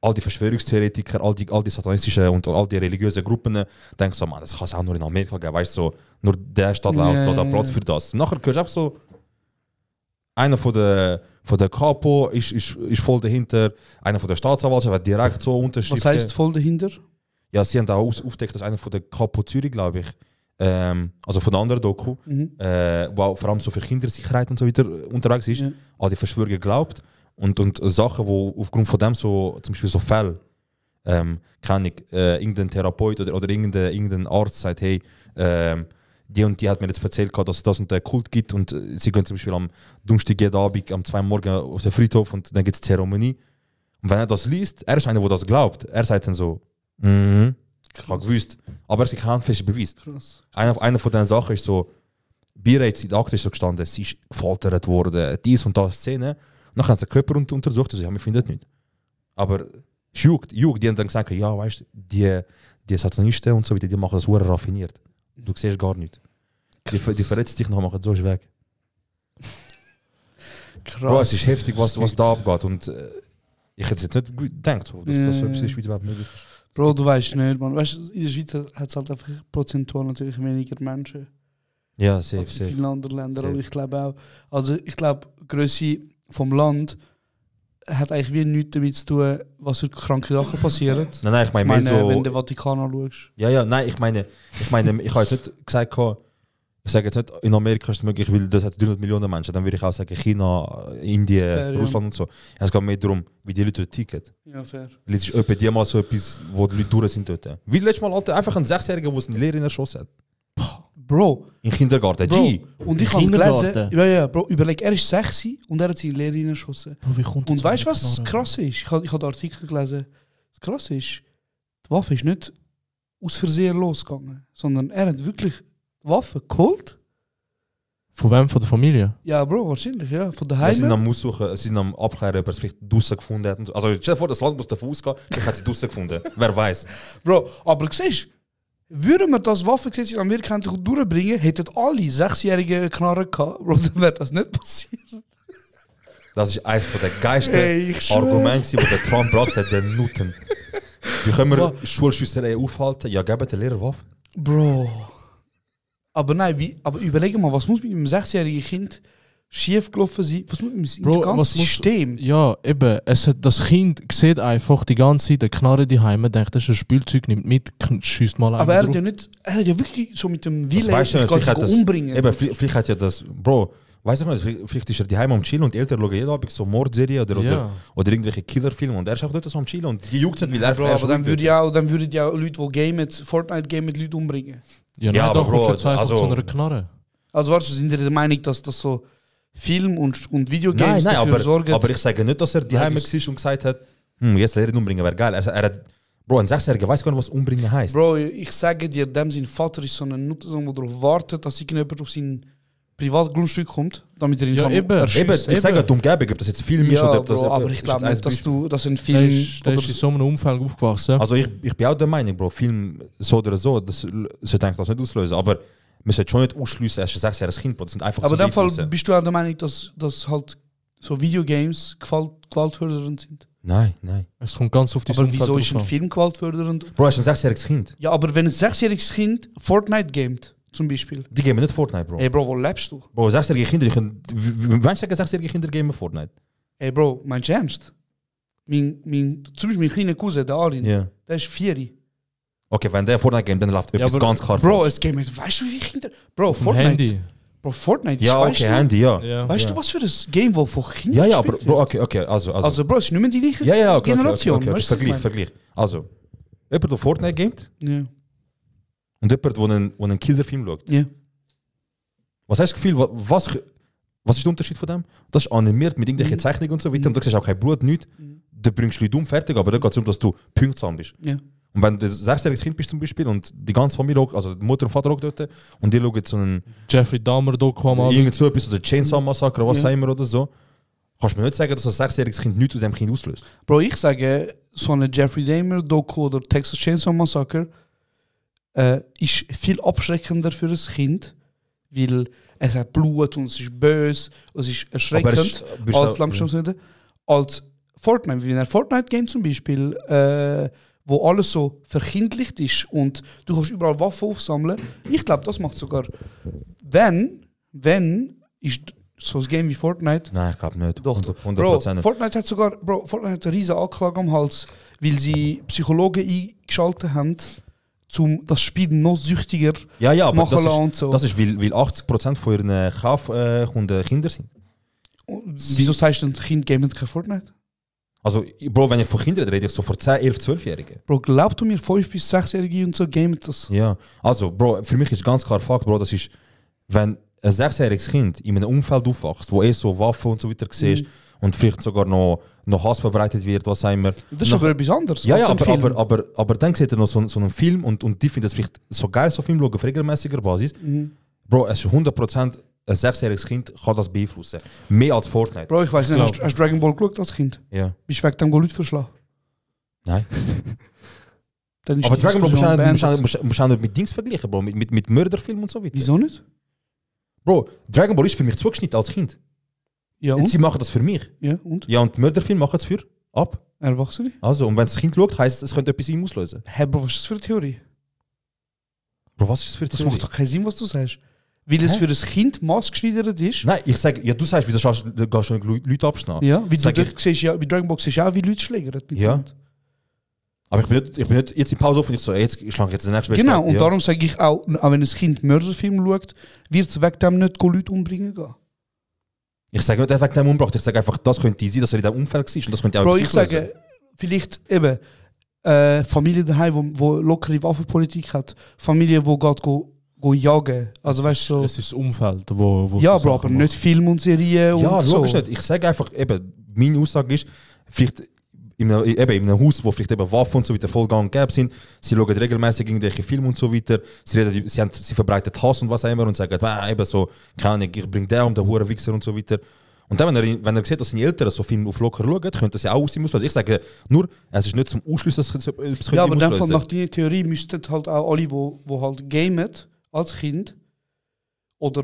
all die Verschwörungstheoretiker, all die satanistischen und all die religiösen Gruppen, denkst du, man, das kann es auch nur in Amerika geben, weißt du, so, nur der Staat hat da Platz für das. Und nachher hörst du einfach so, einer von der Capo ist voll dahinter, einer von der Staatsanwaltschaft hat direkt so Unterschriften. Was heisst voll dahinter? Ja, sie haben da aufgedeckt, dass einer von der Capo Zürich, glaube ich, also von der anderen Doku, wo vor allem so für Kindersicherheit und so weiter unterwegs ist, all die Verschwörungen glaubt und Sachen, wo aufgrund von dem so, zum Beispiel so Fälle, kann ich, irgendein Therapeut oder irgendein Arzt sagt, hey, die und die hat mir jetzt erzählt, dass es das und der Kult gibt und sie gehen zum Beispiel am Donnerstag jeden Abend am 2 Uhr morgen auf den Friedhof und dann gibt es Zeremonie. Und wenn er das liest, er ist einer, der das glaubt, er sagt dann so, ich habe gewusst, aber es ist kein handfester Beweis. Einer von diesen Sachen ist so, bereits in der Akte ist so gestanden, sie ist gefoltert worden, dies und das Szene. Und dann haben sie den Körper untersucht und so, ja, wir finden das nicht. Aber es juckt, die haben dann gesagt, ja, weißt du, die Satanisten und so weiter, die machen das sehr raffiniert. Du siehst gar nicht. Die verletzen dich noch, machen so weg. Krass. Bro, es ist heftig, was da abgeht. Und ich hätte jetzt nicht gedacht, dass das so etwas in der Schweiz überhaupt möglich ist. Bro, du weißt nicht, man. Weißt du, in der Schweiz hat es halt einfach prozentual natürlich weniger Menschen. Ja, safe. Als in vielen anderen Ländern. Safe. Aber ich glaube auch, also ich glaube, die Grösse vom Land hat eigentlich wie nichts damit zu tun, was für kranke Sachen passieren. Nein, ich meine mehr so... wenn du den Vatikan anschaust. Ja, nein, ich meine, ich habe jetzt nicht gesagt, ich sage jetzt nicht, in Amerika ist es möglich, weil das hat 300 Millionen Menschen, dann würde ich auch sagen China, Indien, Fair, Russland und so. Es geht mehr darum, wie die Leute dort ticken. Ja, fair. Weil es ist etwa die mal so etwas, wo die Leute durch sind dort. Wie letztes Mal, Alter, einfach ein 6-Jähriger, der seine Lehrerin erschossen hat. Bro. Im Kindergarten, Bro. G. Und ich habe gelesen, Bro, überleg, er ist 6 und er hat seine Lehrerin erschossen. Bro, wie kommt Und weißt du, was das krass ist? Ich habe den Artikel gelesen. Das krass ist, die Waffe ist nicht aus Versehen losgegangen, sondern er hat wirklich die Waffe geholt, Von wem? Von der Familie? Ja, Bro, wahrscheinlich, ja. Von Sie sind daheim. am Aussuchen, sie sind am Abklären, ob er es vielleicht draussen gefunden hat. Und so. Also stell dir vor, das Land muss davon ausgehen, vielleicht hat sie draussen gefunden. Wer weiß. Bro, aber siehst du, würden wir das Waffengesetz in Amerika endlich durchbringen, hätten alle 6-jährige Knarren gehabt, Bro, dann wäre das nicht passiert. Das ist eines der geilsten Ey, ich schwör. Argumente, die der Trump gebracht hat, den Nutten. Wie können wir Schulschüsserei aufhalten? Ja, geben den Lehrer Waffen. Bro. Aber nein, aber überleg mal, was muss mit einem 6-jährigen Kind schief gelaufen sein? Was muss mit dem ganzen System? Ja, eben. Das Kind sieht einfach die ganze Zeit eine Knarre daheim, denkt, das ist ein Spielzeug, nimmt mit, schießt mal Aber er drauf. hat ja wirklich so mit dem Willen, weißt du, ich vielleicht hat kann das- sich umbringen. Eben, vielleicht hat ja das, Bro, weiß ich nicht, vielleicht ist er daheim am Chillen und die Eltern schauen jeden Abend so Mordserie oder irgendwelche Killerfilme und er ist auch dort so am Chillen und die juckt nicht, weil er Bro, aber dann würden ja Leute, die gamen, Fortnite gamen, Leute umbringen. Ja, Ja, nein, aber da kommst du Bro, jetzt einfach also- zu einer Knarre. Also weißt du, sind ihr der Meinung, dass das so Film und Videogames Nein, dafür sorgen? aber ich sage nicht, dass er daheim Nein, war und gesagt hat, jetzt Lehrer umbringen, wäre geil. Er hat, Bro, ein 6-Jähriger weiß gar nicht, was umbringen heisst. Bro, ich sage dir, dem sein Vater ist so ein Nutzer, der darauf wartet, dass irgendjemand auf sein Privatgrundstück kommt, damit er ihn Ja, kann eben. Eben, erschiessen. ich sage die Umgebung, ob das jetzt Film ist Ja, oder ob das... Bro, aber ich ist glaube jetzt nicht, ein dass ein Der Film... ist in so einem Umfeld aufgewachsen. Also ich bin auch der Meinung, Bro, Film so oder so, das sollte eigentlich das nicht auslösen, aber man sollte schon nicht ausschliessen, er ist ein 6-jähriges Kind, das sind einfach aber in so dem Fall Einflüsse. bist du auch der Meinung, dass halt so Videogames gewaltfördernd sind. Nein. Es kommt ganz auf die Aber wieso ist ein Film gewaltfördernd? Bro, er ist ein 6-jähriges Kind. Ja, aber wenn ein 6-jähriges Kind Fortnite gamet, zum Beispiel. Die geben nicht Fortnite, Bro. Ey Bro, wo lebst du? Bro, 6-jährige Kinder, die können... Meinst du, 6-jährige Kinder geben Fortnite? Ey Bro, meinst du ernst? Zum Beispiel mein kleiner Cousin, der Arin, Ja. der ist 4. Okay, wenn der Fortnite game, dann läuft etwas aber- ganz klar Bro, falsch. es geht mit, weißt du wie viele Kinder? Bro, Vom Fortnite. Handy. Bro, Fortnite Ja, weißt okay, du, Handy, ja. Ja. Weißt Ja. du, was für ein Game, das von Kindern Ja, aber gespielt Bro, wird? okay, also. Also Bro, es ist nicht mehr die gleiche Ja, okay, Generation. okay. Weißt du, was ich Vergleich. Also, jemand, der Fortnite gamet meine? und jemand, der einen Killerfilm schaut. Ja. Was hast du das Gefühl, was ist der Unterschied von dem? Das ist animiert mit irgendwelchen Zeichnungen und so weiter und du siehst auch kein Blut, nichts. Du bringst Leute um, fertig, aber da geht es darum, dass du pünktlich bist. Ja. Und wenn du ein 6-jähriges Kind bist zum Beispiel und die ganze Familie, also die Mutter und Vater auch dort und die schauen so einen Jeffrey Dahmer Doku am Abend. irgend so etwas oder Chainsaw Massacre, was Ja. auch immer oder so, kannst du mir nicht sagen, dass ein 6-jähriges Kind nichts aus dem Kind auslöst. Bro, ich sage, so eine Jeffrey Dahmer Doku oder Texas Chainsaw Massacre ist viel abschreckender für ein Kind, weil es hat Blut und es ist böse, es ist erschreckend, als Fortnite. Wenn er Fortnite Game zum Beispiel, wo alles so verkindlicht ist und du kannst überall Waffen aufsammeln, ich glaube, das macht sogar, wenn ist so ein Game wie Fortnite. Nein, ich glaube nicht. Doch, 100% Bro, nicht. Fortnite hat eine riesige Anklage am Hals, weil sie Psychologen eingeschaltet haben, um das Spiel noch süchtiger Ja, aber machen lassen und so. das ist, weil 80% von ihren Kaufkunden Kinder sind. Wieso sagst du denn, Kind gamen kein Fortnite? Also, Bro, wenn ich von Kindern rede, ich so vor 10, 11, 12-Jährigen. Bro, glaubst du mir, 5- bis 6-Jährige und so gamen das? Ja, also, Bro, für mich ist ganz klar Fakt, Bro, das ist, wenn ein 6-jähriges Kind in einem Umfeld aufwächst, wo so Waffen und so weiter siehst und vielleicht sogar noch Hass verbreitet wird, was auch immer. Das ist aber etwas anderes. Ja, als ja, ein Film. aber dann sieht er noch so einen Film und die finden es vielleicht so geil, so Film schauen, auf regelmäßiger Basis. Bro, es ist 100% ein 6-jähriges Kind kann das beeinflussen. Mehr als Fortnite. Bro, ich weiß nicht, glaub- hast du Dragon Ball geschaut als Kind? Ja. Bist du weg dem Leute verschlagen? Nein. Dann ist Aber die Dragon Ball Diskussion beendet. musst du auch nicht mit Dings vergleichen, Bro. Mit Mörderfilmen und so weiter. Wieso nicht? Bro, Dragon Ball ist für mich zugeschnitten als Kind. Ja, Und und? sie machen das für mich. Ja, und? Ja, und Mörderfilm machen es für ab. Erwachsene? Also, und wenn das Kind schaut, heisst es, es könnte etwas in ihm auslösen. Hä, Bro, was ist das für eine Theorie? Bro, was ist das für eine Das Theorie? macht doch keinen Sinn, was du sagst. Weil es Hä? für ein Kind maßgeschneidert ist. Nein, ich sage, ja, du sagst, wieso gehst du nicht Leute abschneiden? Ja, wie du Sag dort siehst, ja, bei Dragon Ball siehst du auch, wie Leute schlägern. Ja. Aber ich bin nicht jetzt in Pause auf und ich so, ey, jetzt schlage ich jetzt den nächsten Genau, und ja. darum sage ich auch wenn ein Kind Mörderfilm schaut, wird es wegen dem nicht Leute umbringen gehen. Ich sage nicht, er wegen dem umgebracht, ich sage einfach, das könnte sein, dass er in diesem Umfeld war und das könnte auch Bro, etwas ich sage, vielleicht eben Familie daheim, wo lockere Waffenpolitik hat, Familie, wo geht go jagen. Also weißt du, so, Es ist das Umfeld, wo ja, so Bro, Sachen aber nicht macht. Film und Serien Ja, und so. logisch nicht. Ich sage einfach, eben, meine Aussage ist, vielleicht in einem Haus, wo vielleicht eben Waffen und so weiter voll gang und gäbe sind. Sie schauen regelmäßig irgendwelche Filme und so weiter. Sie verbreiten Hass und was auch immer und sagen, eben so, keine Ahnung, ich bring den um, den Hurenwichser und so weiter. Und dann, wenn er sieht, dass seine Eltern so Filme auf locker schauen, könnte das ja auch aus ihm auslösen. Ich sage nur, es ist nicht zum Ausschließen, dass es etwas Ja, aber auslösen dann nach deiner Theorie müssten halt auch alle, die halt gamen als Kind oder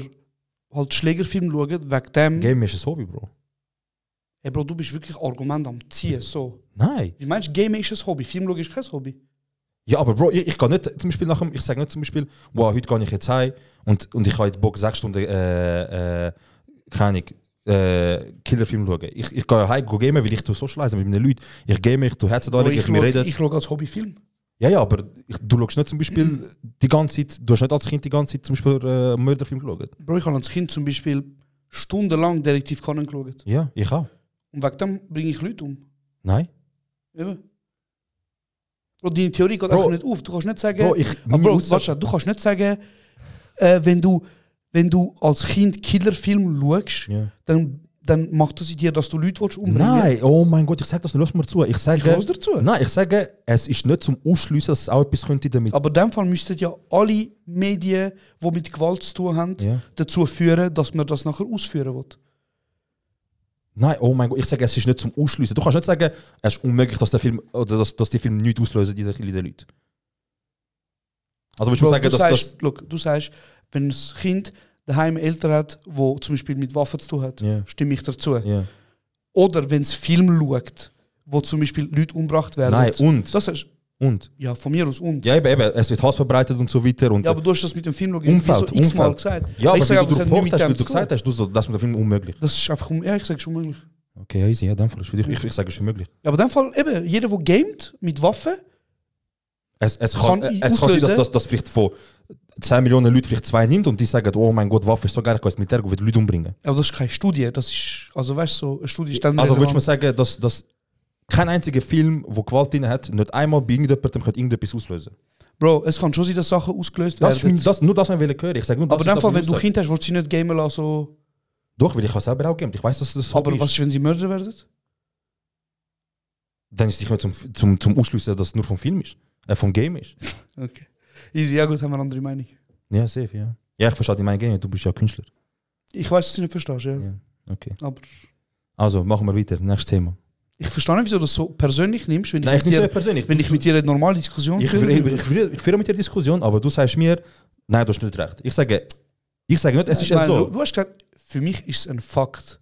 halt Schlägerfilm schauen, wegen dem... Game ist ein Hobby, Bro. Hey Bro, du bist wirklich Argument am Ziehen, so. Nein. Wie meinst du, Game ist ein Hobby, Film schauen ist kein Hobby? Ja, aber Bro, ich gehe nicht zum Beispiel ich sage nicht zum Beispiel, wow, heute gehe ich jetzt heim und ich habe jetzt Bock 6 Stunden, keine Ahnung, Killerfilm schauen. Ich gehe heim, gamen, weil ich socialise mit meinen Leuten. Ich game, ich tue Herzen da, Bro, ich mir reden. Ich schaue als Hobbyfilm. Ja, aber du schaust nicht zum Beispiel die ganze Zeit, du hast nicht als Kind die ganze Zeit zum Beispiel Mörderfilm geschaut. Bro, ich habe als Kind zum Beispiel stundenlang Detektiv Conan geschaut. Ja, ich auch. Und wegen dem bringe ich Leute um. Nein. Eben. Bro, deine Theorie geht Bro, einfach nicht auf. Du kannst nicht sagen... Bro, warte, du kannst nicht sagen, wenn du als Kind Killerfilm schaust, Ja. dann macht das in dir, dass du Leute umbringen willst. Nein, oh mein Gott, ich sage das nicht, lass mir zu. Ich sage, Ich höre dazu. Nein, ich sage, es ist nicht zum Ausschließen, dass es auch etwas könnte damit. Aber in dem Fall müssten ja alle Medien, die mit Gewalt zu tun haben, Ja. dazu führen, dass man das nachher ausführen will. Nein, oh mein Gott, ich sage, es ist nicht zum Ausschließen. Du kannst nicht sagen, es ist unmöglich, dass der Film oder dass die Filme nichts auslösen in den Leuten. Also willst du Bro, sagen, du dass sagst, look, du sagst, wenn das Kind daheim Eltern hat, wo zum Beispiel mit Waffen zu tun hat, Ja. stimme ich dazu. Ja. Oder wenn es Film schaut, wo zum Beispiel Leute umgebracht werden. Nein, und? Das ist, Und? ja, von mir aus und. Ja, eben, es wird Hass verbreitet und so weiter. Und Ja, aber du hast das mit dem Film schauen Umfeld, so x-mal Umfeld. gesagt. ja, aber ich sage wie du das hat nichts mit hast, dem wie du zu tun. gesagt hast, das mit dem Film unmöglich. Das ist einfach, ja, ich sage schon unmöglich. Okay, ja, easy, ja, in dem Fall ist für dich. Ich sage, es ist unmöglich. Ja, aber in dem Fall, eben, jeder, der gamet mit Waffen, Es Kann kann ich sein, auslösen? dass vielleicht von 10 Millionen Leuten vielleicht 2 nimmt und die sagen, oh mein Gott, Waffe ist so geil, ich kann ins Militär gehen, will Leute umbringen. aber das ist keine Studie, das ist, also weißt du, so eine Studie ist dann Also würdest du mir relevant. sagen, dass kein einziger Film, der Gewalt drin hat, nicht einmal bei irgendjemandem könnte irgendetwas auslösen? Bro, es kann schon sein, dass Sachen ausgelöst Das werden. ist nur das, was ich hören. Ich sage nur, aber in dem das Fall, ist wenn du das, Kind hast, willst du sie nicht gamen lassen, so. Doch, weil ich habe selber auch gamet. Ich weiß, dass das so Aber ist. was ist, wenn sie Mörder werden? Dann ist es nicht zum Ausschließen, dass es nur vom Film ist. Vom Game ist. Okay. Easy, ja gut, haben wir eine andere Meinung. Ja, safe, ja. Ja, ich verstehe deine Game, du bist ja Künstler. Ich weiß, dass du nicht verstehst, ja. Ja. Okay. Aber Also, machen wir weiter. Nächstes Thema. ich verstehe nicht, wieso du das so persönlich nimmst, wenn, Nein, ich ich, mit nicht so dir, persönlich. wenn ich mit dir eine normale Diskussion Ich führe. führe mit dir Diskussion, aber du sagst mir, nein, du hast nicht recht. Ich sage nicht, es ist ja Nein, so. Du hast gesagt, für mich ist es ein Fakt.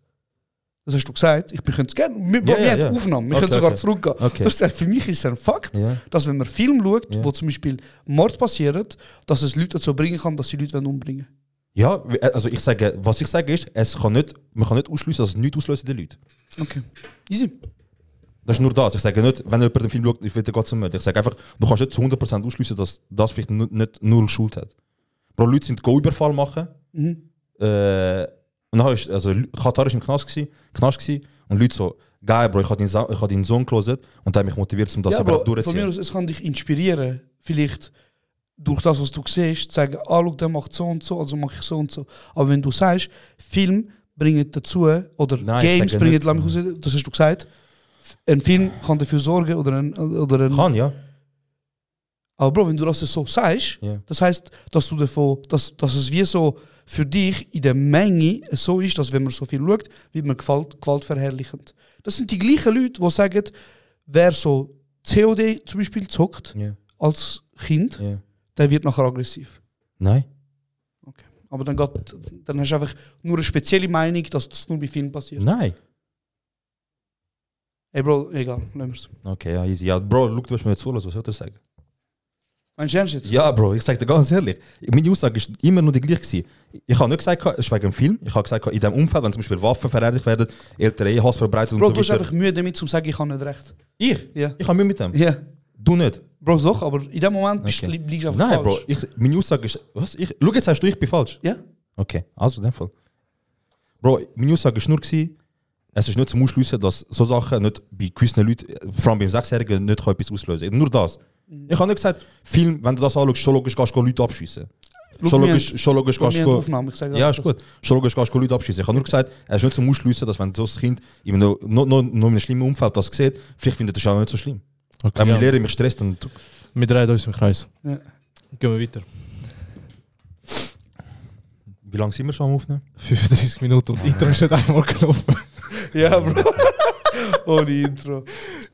Das hast du gesagt. Ich könnte es gerne. Wir Ja, ja, haben ja. Aufnahmen. Wir Okay, können sogar okay. zurückgehen. Okay. Du hast gesagt, für mich ist es ein Fakt, Ja. dass wenn man Film schaut, Ja. wo zum Beispiel Mord passiert, dass es Leute dazu bringen kann, dass sie Leute umbringen Ja, also was ich sage ist, man kann nicht ausschließen, dass es nichts auslöst in den Leuten. Okay. Easy. Das ist nur das. Ich sage nicht, wenn jemand den Film schaut, ich will Gott zum Mörder. Ich sage einfach, du kannst nicht zu 100% ausschließen, dass das vielleicht nicht null Schuld hat. Bro, Leute sind Go-Überfall machen. Mhm. Und dann ist, also Katar war im Knast gewesen, und Leute so, geil, Bro, ich habe deinen Sohn gelesen und der hat mich motiviert, um das Ja, überhaupt aber von mir durchzuziehen. aus, es kann dich inspirieren. Vielleicht durch das, was du siehst, zu sagen, schau, der macht so und so, also mache ich so und so. Aber wenn du sagst, Film bringt dazu, oder Nein, ich Games sage bringen, nicht. lass mich raus, das hast du gesagt, ein Film kann dafür sorgen, oder ein Kann, ja. Aber Bro, wenn du das so sagst, Ja. das heißt, dass du dass es wie so für dich in der Menge so ist, dass wenn man so viel schaut, wird man Gewalt verherrlichend. Das sind die gleichen Leute, die sagen, wer so COD zum Beispiel zockt Ja. als Kind, Ja. der wird nachher aggressiv. Nein. Aber dann hast du einfach nur eine spezielle Meinung, dass das nur bei Filmen passiert. Nein. Ey Bro, egal, lassen wir's. Okay, ja, easy. Ja, Bro, look, du hast mir jetzt zulassen, was soll ich sagen? Meinst du ernst jetzt? Ja, Bro, ich sag dir ganz ehrlich, meine Aussage ist immer nur die gleiche gewesen. Ich habe nicht gesagt, es ist wegen dem Film. Ich habe gesagt, in diesem Umfeld, wenn zum Beispiel Waffen verärgert werden, ältere Hass verbreitet Bro, und du so hast weiter. einfach Mühe damit, zu sagen, ich habe nicht recht. Ich? Ja. Ich habe Mühe mit dem. Ja. Du nicht. Bro, doch, aber in dem Moment Okay. liegst du einfach Nein, falsch. Bro, meine Aussage ist, was? Schau, jetzt sagst du, ich bin falsch. Ja? Okay, also in dem Fall. Bro, meine Aussage war nur, es ist nicht zum Ausschliessen, dass so Sachen nicht bei gewissen Leuten, vor allem beim 6-Jährigen, nicht etwas auslösen können. Nur das. Ich habe nicht gesagt, Film, wenn du das anschaust, so logisch gehst du Leute abschiessen. Schon logisch kannst du... Aufnahme, ich sage Ja, ist gut. Schon logisch kannst du Leute abschießen. Ich habe nur gesagt, er ist nicht zum Ausschliessen, dass wenn so ein Kind in einem schlimmen Umfeld das sieht, vielleicht findet er das auch nicht so schlimm. Okay, Wenn ja. meine Lehrer mich stresst, dann... Wir drehen uns im Kreis. Ja. Gehen wir weiter. Wie lange sind wir schon am Aufnehmen? 35 Minuten und Intro ist nicht einmal gelaufen. Ja, Bro. Ohne Intro.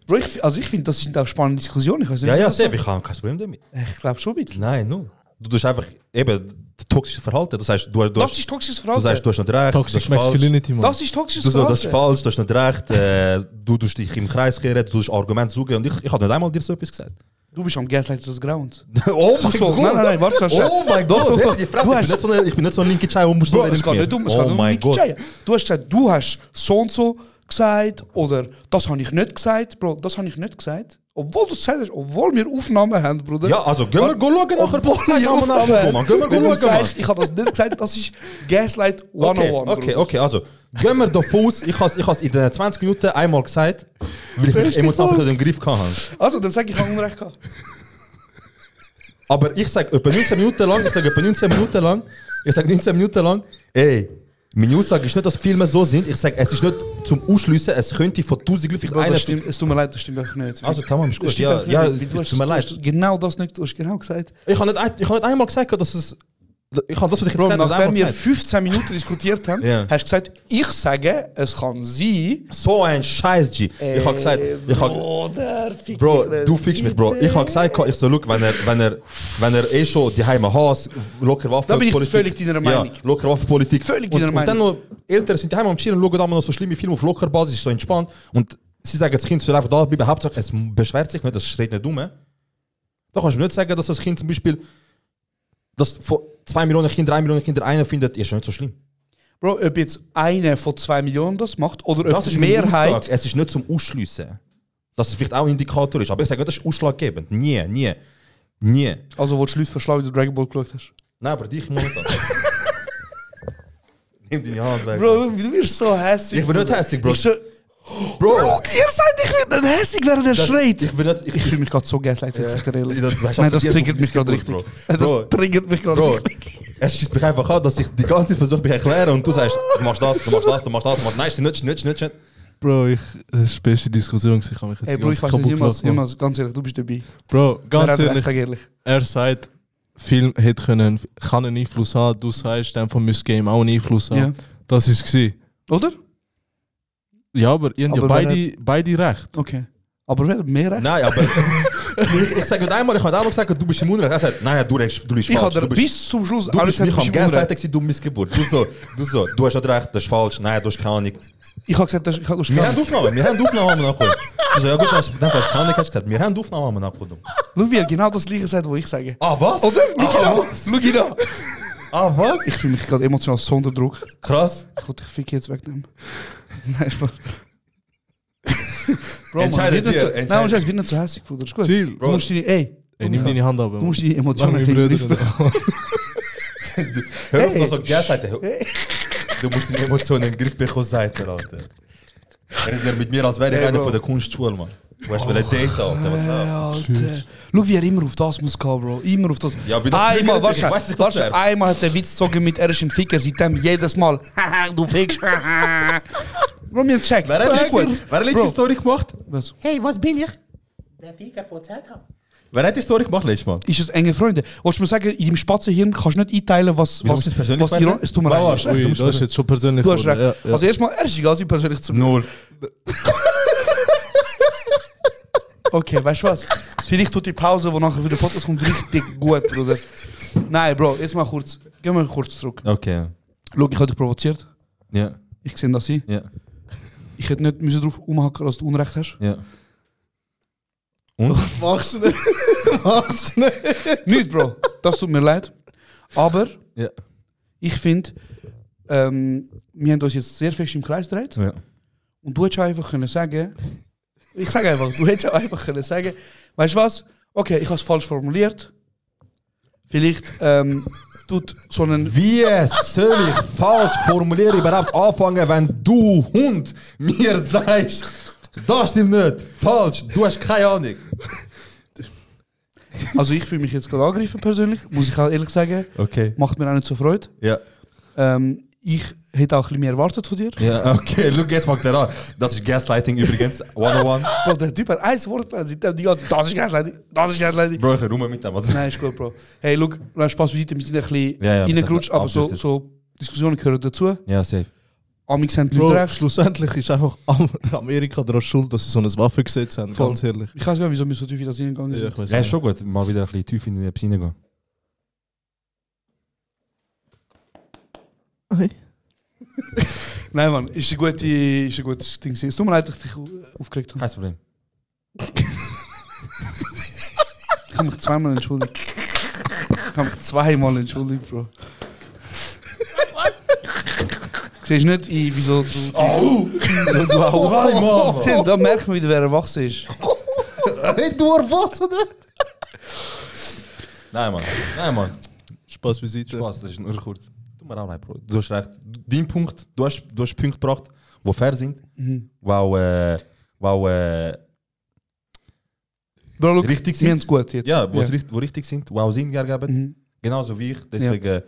Bro, ich finde, das sind auch spannende Diskussionen. Ich weiß nicht, Ja, was sehr. Ich habe kein Problem damit. Ich glaube schon ein bisschen. Nein, nur. Du tust einfach eben toxisches Verhalten. Das heißt, du Das hast ist toxisches du Verhalten. sagst, du hast nicht recht. Toxic das ist falsch. Masculinity, Mann. Das ist toxisches Du so, Verhalten. das ist falsch, du hast nicht recht. Du tust dich im Kreis kehren, du tust Argumente suchen. Und ich habe nicht einmal dir so etwas gesagt. Du bist am Gaslighter des Grauens. Oh mein So, nein, warte schon. Oh mein Doch, Gott, doch. die Fresse, Du ich bin nicht so eine, ich bin nicht so ein linke Chai, wo musst du Bro, reden es geht mit nicht mir. um, es geht Oh nicht um mein Nicky Gott. Chaya. Du hast gesagt, du hast so und so gesagt oder das habe ich nicht gesagt. Bro, das habe ich nicht gesagt. Obwohl du es gesagt hast, obwohl wir Aufnahmen haben, Bruder. Ja, also gehen wir schauen nachher, Obwohl was wir wir Aufnahmen haben. haben. Gehen wir Wenn du schauen, Mann. sagst, ich habe das nicht gesagt, das ist Gaslight 101. Okay, also gehen wir davon aus, ich habe in den 20 Minuten einmal gesagt, weil ich mich Beste emotional Folge. im Griff hatte. Also, dann sage ich, ich habe Unrecht gehabt. Aber ich sage etwa 19 Minuten lang, ey, meine Aussage ist nicht, dass Filme so sind. Ich sage, es ist nicht zum Ausschliessen, es könnte von 1000 Leuten Bro, einer... das stimmt, es tut mir leid, das stimmt einfach nicht. Also tamam, ist Das gut. stimmt einfach Ja, nicht, weil du hast- tut mir du leid. hast Genau das nicht, du hast genau gesagt. Ich habe nicht einmal gesagt, dass es... Ich habe das, was ich jetzt Bro, gesagt habe, nachdem wir einmal gesagt. 15 Minuten diskutiert haben, Ja. hast du gesagt, ich sage, es kann sein... So ein Scheiß, G. Ich habe gesagt... Bruder, fick Bro, dich nicht. du fickst mich, Bro. Ich habe gesagt, ich so, look, wenn er eh schon die Heime Hass, locker Waffen... Da bin ich völlig deiner Meinung. Ja, locker Waffenpolitik. Völlig und, deiner und dann Meinung. noch Eltern sind daheim am Chillen und schauen immer noch so schlimme Filme auf locker Basis, ist so entspannt. Und sie sagen, das Kind soll einfach da bleiben. Hauptsache, es beschwert sich nicht, es schreit nicht dumm. Da kannst du mir nicht sagen, dass das Kind zum Beispiel... dass von 2 Millionen Kindern, 1 Million Kinder einer findet, ist nicht so schlimm. Bro, ob jetzt einer von 2 Millionen das macht oder ob Das die ist meine Mehrheit... Aussage. Es ist nicht zum Ausschliessen. Dass es vielleicht auch ein Indikator ist. Aber ich sage, das ist ausschlaggebend. Nie. Also, wo du Leute verschlagen, wie du Dragon Ball geschaut hast. Nein, aber dich momentan. Nimm deine Hand weg. Bro, du wirst so hässlich. Ich bin nicht hässlich, Bro. Ich so, Bro! ihr seid ich nicht hässig, während er schreit. Ich bin nicht... Ich fühle mich gerade so gaslightet, ich sag dir ehrlich. weißt, Nein, das dir- triggert du mich bist gerade kaputt, richtig. Bro. Das triggert mich gerade Bro, richtig. es schießt mich einfach an, dass ich die ganze Zeit versuche, mich zu erklären und du sagst, du machst das. Nein, ist nicht. Bro, das ist die beste Diskussion. Ich habe mich jetzt Hey die Bro, ich ganze weiß nicht, kaputt jemals, ganz ehrlich, du bist dabei. Bro, ganz Wer hat recht, ehrlich, sag ehrlich. er sagt, Film hätte können, kann einen Einfluss haben. Du sagst, dann von müsste Game auch einen Einfluss haben. Ja. Das war es. Oder? Ja, aber ihr habt ja Aber wer beide recht. Okay. Aber wer hat mehr recht? Nein, aber... ich sage nicht einmal, ich habe einmal gesagt, du bist im Unrecht. Er sagt, nein, du liegst falsch. Ich habe du dir bis zum Schluss Du bist gesagt, mich am im Unrecht. Gaslighter gewesen, du Missgeburt. Du so, du hast nicht recht, das ist falsch. Nein, du hast keine Ahnung. Ich habe gesagt, du hast Wir gar haben nicht. Aufnahmen nachgeholt. Du so, ja gut, dann hast du keine Ahnung, hast du gesagt. Wir haben Aufnahmen nachgeholt. Schau, wie er genau das gleiche sagt, was ich sage. Ah, was? Oder? Schau ihn an. Ah, was? Ich fühle mich gerade emotional so unter Druck. Krass. Gut, ich fick jetzt weg dem. Nein, Spaß. Bro, Entscheide wird nicht dir, so, entscheide. nein, Scheiß, wird nicht so hässlich, Bruder. Ist gut. Chill. Du musst deine, ey, Ey, nimm deine Hand ab. du musst deine Emotionen Mach ein mich bisschen im blöd. Griff bekommen. Hör auf, Hey. noch so Gaslighter. Du musst deine Emotionen in den Griff bekommen, sagt er, Alter. Er redet mit mir, als wäre ich Hey, einer Bro. von der Kunstschule, Mann. Du hast ein Date, Alter. Was läuft? Alter. Schau, wie er immer auf das muss gehen, Bro. Immer auf das. Ja, aber das Einmal, triggert dich. Ich weiss nicht, was warte, der- einmal hat der Witz gezogen mit er ist ein Ficker, seitdem jedes Mal. Haha, du fickst. Bro, mir checkt. Wer hat die Bro. Story gemacht? Was? Hey, was bin ich? Der Ficker von Z-Hub. Wer hat die Story gemacht letztes Mal? Ist es enge Freunde? Wolltest du mir sagen, in deinem Spatzenhirn kannst du nicht einteilen, was Wieso musst du es persönlich werden? es tut mir Wow, leid. Ui, das ist jetzt schon persönlich. Du hast recht. geworden. Ja, ja. Also erstmal, er ist egal, sie persönlich zu mir. Null. Okay, weißt du was? Vielleicht tut die Pause, die nachher für den Podcast kommt, richtig gut, Bruder. Nein, Bro, jetzt mal kurz. Gehen wir kurz zurück. Okay. Schau, ich habe dich provoziert. Ja, Ich sehe das ein. ja, Ich hätte nicht müssen darauf umhacken, dass du Unrecht hast. ja. Und? Machst du nicht? Machst du nicht? Nicht, Bro. Das tut mir leid. Aber Ja. ich finde, wir haben uns jetzt sehr fest im Kreis gedreht. Ja. Und du hättest einfach können sagen, ich sage einfach, du hättest einfach können sagen, weißt du was? Okay, ich habe es falsch formuliert. Vielleicht tut so einen. Wie soll ich falsch formulieren überhaupt anfangen, wenn du Hund mir sagst, das stimmt nicht, falsch, du hast keine Ahnung. Also ich fühle mich jetzt gerade angegriffen persönlich, muss ich auch ehrlich sagen. Okay. Macht mir auch nicht so Freude. Ja. Ich hätte auch ein bisschen mehr erwartet von dir. Ja, okay, look, jetzt fängt er an. Das ist Gaslighting übrigens, 101. Bro, der Typ hat ein Wort gelernt. Seitdem die ganze das ist Gaslighting, das ist Gaslighting. Bro, ich will rum mit dem. Also. Nein, ist gut, Bro. Hey, look, Spaß beiseite, wir sind ein bisschen Ja, reingerutscht, aber absolut. so Diskussionen gehören dazu. Ja, safe. Amix haben die Bro, Leute recht. schlussendlich ist einfach Amerika daran schuld, dass sie so ein Waffengesetz haben, Voll. ganz ehrlich. Ich weiß gar nicht, wieso wir so tief in das reingegangen sind. ich weiß Ja, ist nicht. schon gut, mal wieder ein bisschen tief in die Piscine gehen. Okay. Nein, Mann, ist ein gutes Ding. Es tut mir leid, dass ich dich aufgeregt habe. Kein Problem. Ich habe mich zweimal entschuldigt. Bro. Siehst du nicht, wieso du... du auch... Tim, da merkt man wieder, wer erwachsen ist. Hey, du erwachsen, oder? Nein, Mann. Spaß beiseite. Spaß, das ist nur kurz. Tut mir auch leid, Bro. Du hast recht. Dein Punkt, du hast Punkte gebracht, die fair sind, Bro, look, richtig wir haben sind. es gut jetzt. Ja, wo richtig sind, die auch Sinn ergeben. Genauso wie ich. Deswegen ein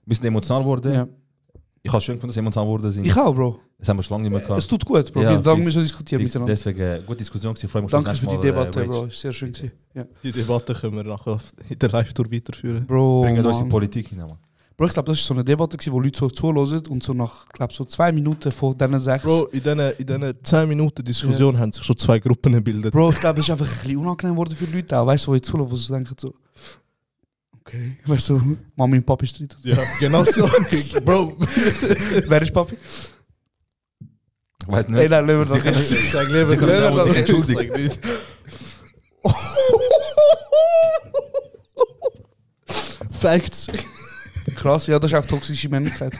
bisschen emotional geworden. Ja. Ich habe schön gefunden, dass wir emotional geworden sind. Ich auch, Bro. Das haben wir schon lange nicht mehr gehabt. Es tut gut, Bro. Ja, wir fix. müssen diskutieren Fix. miteinander. Deswegen, gute Diskussion gewesen. Ich freue mich Danke das für die nächste Mal, Debatte, Rage. Bro. Ist sehr schön gewesen. Ja. Die Debatte können wir nachher in der Live-Tour weiterführen. Bro, Bringen uns die Mann. Politik hinein, Mann. Bro, ich glaube, das ist so eine Debatte, wo Leute so zuhören und so nach, glaube so 2 Minuten von diesen 6. Bro, in diesen 10 Minuten Diskussion haben sich schon 2 Gruppen gebildet. Bro, ich glaube, das ist einfach ein bisschen unangenehm geworden für die Leute auch. Weißt du, wo jetzt zuhören, wo sie denken so... Okay, weißt du, Mami und Papi streiten. Ja, genau so. Bro, Wer ist Papi? Ich weiß nicht. Ey, nein, lassen wir Sicher das. nicht. sag lieber, Sie können lieber sich das entschuldigen. Sag nicht. Facts. Krass, ja, das ist auch toxische Männlichkeit.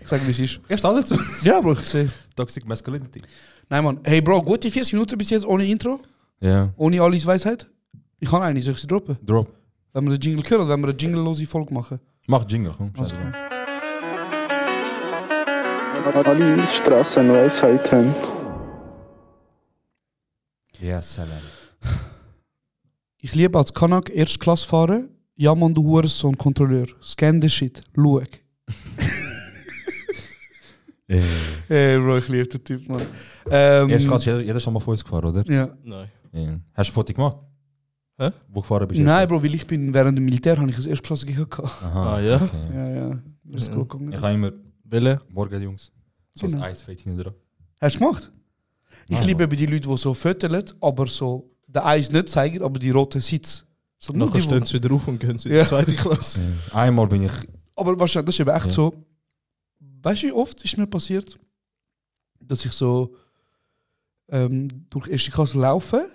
Sag, wie es ist. Erst alle zu. Ja, Bro, ich sehe. Toxic Masculinity. Nein, Mann. Hey, Bro, gute 40 Minuten bis jetzt ohne Intro, Ja. ohne Alice Weisheit. Ich kann eine, soll ich sie droppen? Drop. Wenn wir den Jingle hören, wenn wir eine jinglelose Folge machen. Mach Jingle, komm. Also. Scheiße. Alle Straßenweisheiten. Ja, salam. Ich liebe als Kanak Erstklasse fahren. Ja, Mann, du Hurensohn, Kontrolleur. Scan the shit. Schau. Hey, Bro, ich liebe den Typ, Mann. Erst kannst du jeder schon mal vor uns gefahren, oder? Ja. Nein. Ja. Hast du ein Foto gemacht? Hä? Wo gefahren bist du? Nein, Bro, weil ich bin während dem Militär habe ich ein Erstklasse gehabt. Aha, Ah, ja? Okay. Ja, ja. Das ist Ja. gut gegangen. Ich habe immer Wille? morgen, Jungs. So Genau. ein Eis fällt hinten dran. Hast du gemacht? Ich Nein, liebe die Leute, die so föteln, aber so den Eis nicht zeigen, aber die roten Sitz. So nur Nachher die, stehen sie wieder auf und gehen sie in Ja. die 2. Klasse. Einmal bin ich. aber wahrscheinlich, das ist eben echt Ja. so. Weißt du, wie oft ist mir passiert, dass ich so durch erste Klasse laufe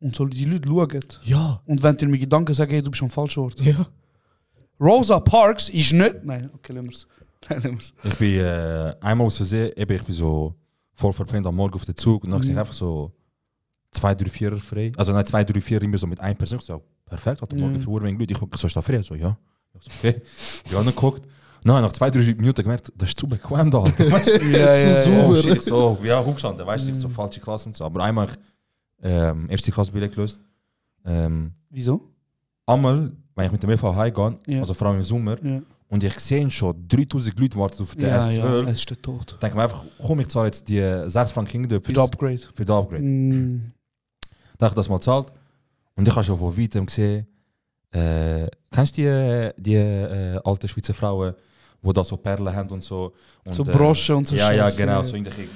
und so die Leute schauen. Ja. Und wenn die mir Gedanken sagen, hey, du bist am falschen Ort. Ja. Rosa Parks ist nicht. Nein, okay, lassen wir's. Nein, lassen wir's. Ich bin einmal aus Versehen, eben, ich bin so voll verpennt am Morgen auf den Zug und dann sehe ich einfach so 2, 3, 4 frei. Also nein, 2, 3, 4 immer so mit einer Person. Ich so, perfekt, hat der Morgen für wenig Leute. Ich gucke, so ist da frei? So, ja. Ich so, okay. Ich habe angeguckt. Nein, nach 2, 3 Minuten gemerkt, das ist zu bequem da. Weißt du? Ja, Oh, shit, ich so, ja, hochgestanden, weißt du, ich so falsche Klasse und so. Aber einmal erste Klasse Billett gelöst. Wieso? Einmal, wenn ich mit dem ÖV heimgehe, Ja. also vor allem im Sommer, Ja, und ich sehe schon 3000 Leute warten auf den ja, S12, ja, es ist der Tod. denke ich mir einfach, komm, ich zahle jetzt die 6 Franken Für für das Upgrade. den Upgrade. Mm. Da habe ich das mal gezahlt und ich habe schon von weitem gesehen, kennst du die alten Schweizer Frauen, die da so Perlen haben und so? Und, So Broschen und so Ja, ja, Scheiße. genau, so irgendwelche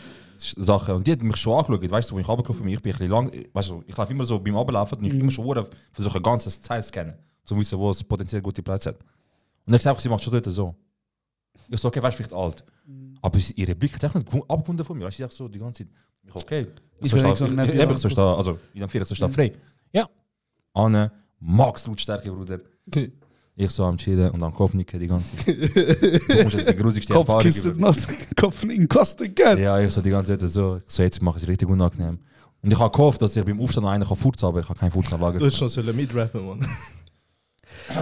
Sachen. Und die hat mich schon angeschaut, weißt du, wo ich runtergelaufen bin, ich bin ein bisschen lang, weißt du, ich laufe immer so beim Ablaufen und ich bin immer schon versuche ein ganzes Zeit zu scannen, um zu wissen, wo es potenziell gute Plätze hat. Und ich sehe einfach, sie macht schon dort so. Ich so, okay, weißt du, vielleicht alt. Aber ihre Blick hat echt nicht abgewonnen von mir. Weißt du, ich so die ganze Zeit, ich okay. Ich So bin stehe so ich, nett, ich, ja. ich so stehe, also in dem 40 stehe frei. Ja. Anne, Max Lautstärke, Bruder. Ich so am Chillen und am Kopfnicken die ganze Zeit. Du musst jetzt die grusigste Kopf Erfahrung kistet nass, Kopf in Kasten, gell? Ja, ich so die ganze Zeit so. Ich so, jetzt mache ich es richtig unangenehm. Und ich habe gehofft, dass ich beim Aufstand noch einen furzen kann, aber ich habe keinen Furzenanlage. Du hättest noch sollen mitrappen, Mann.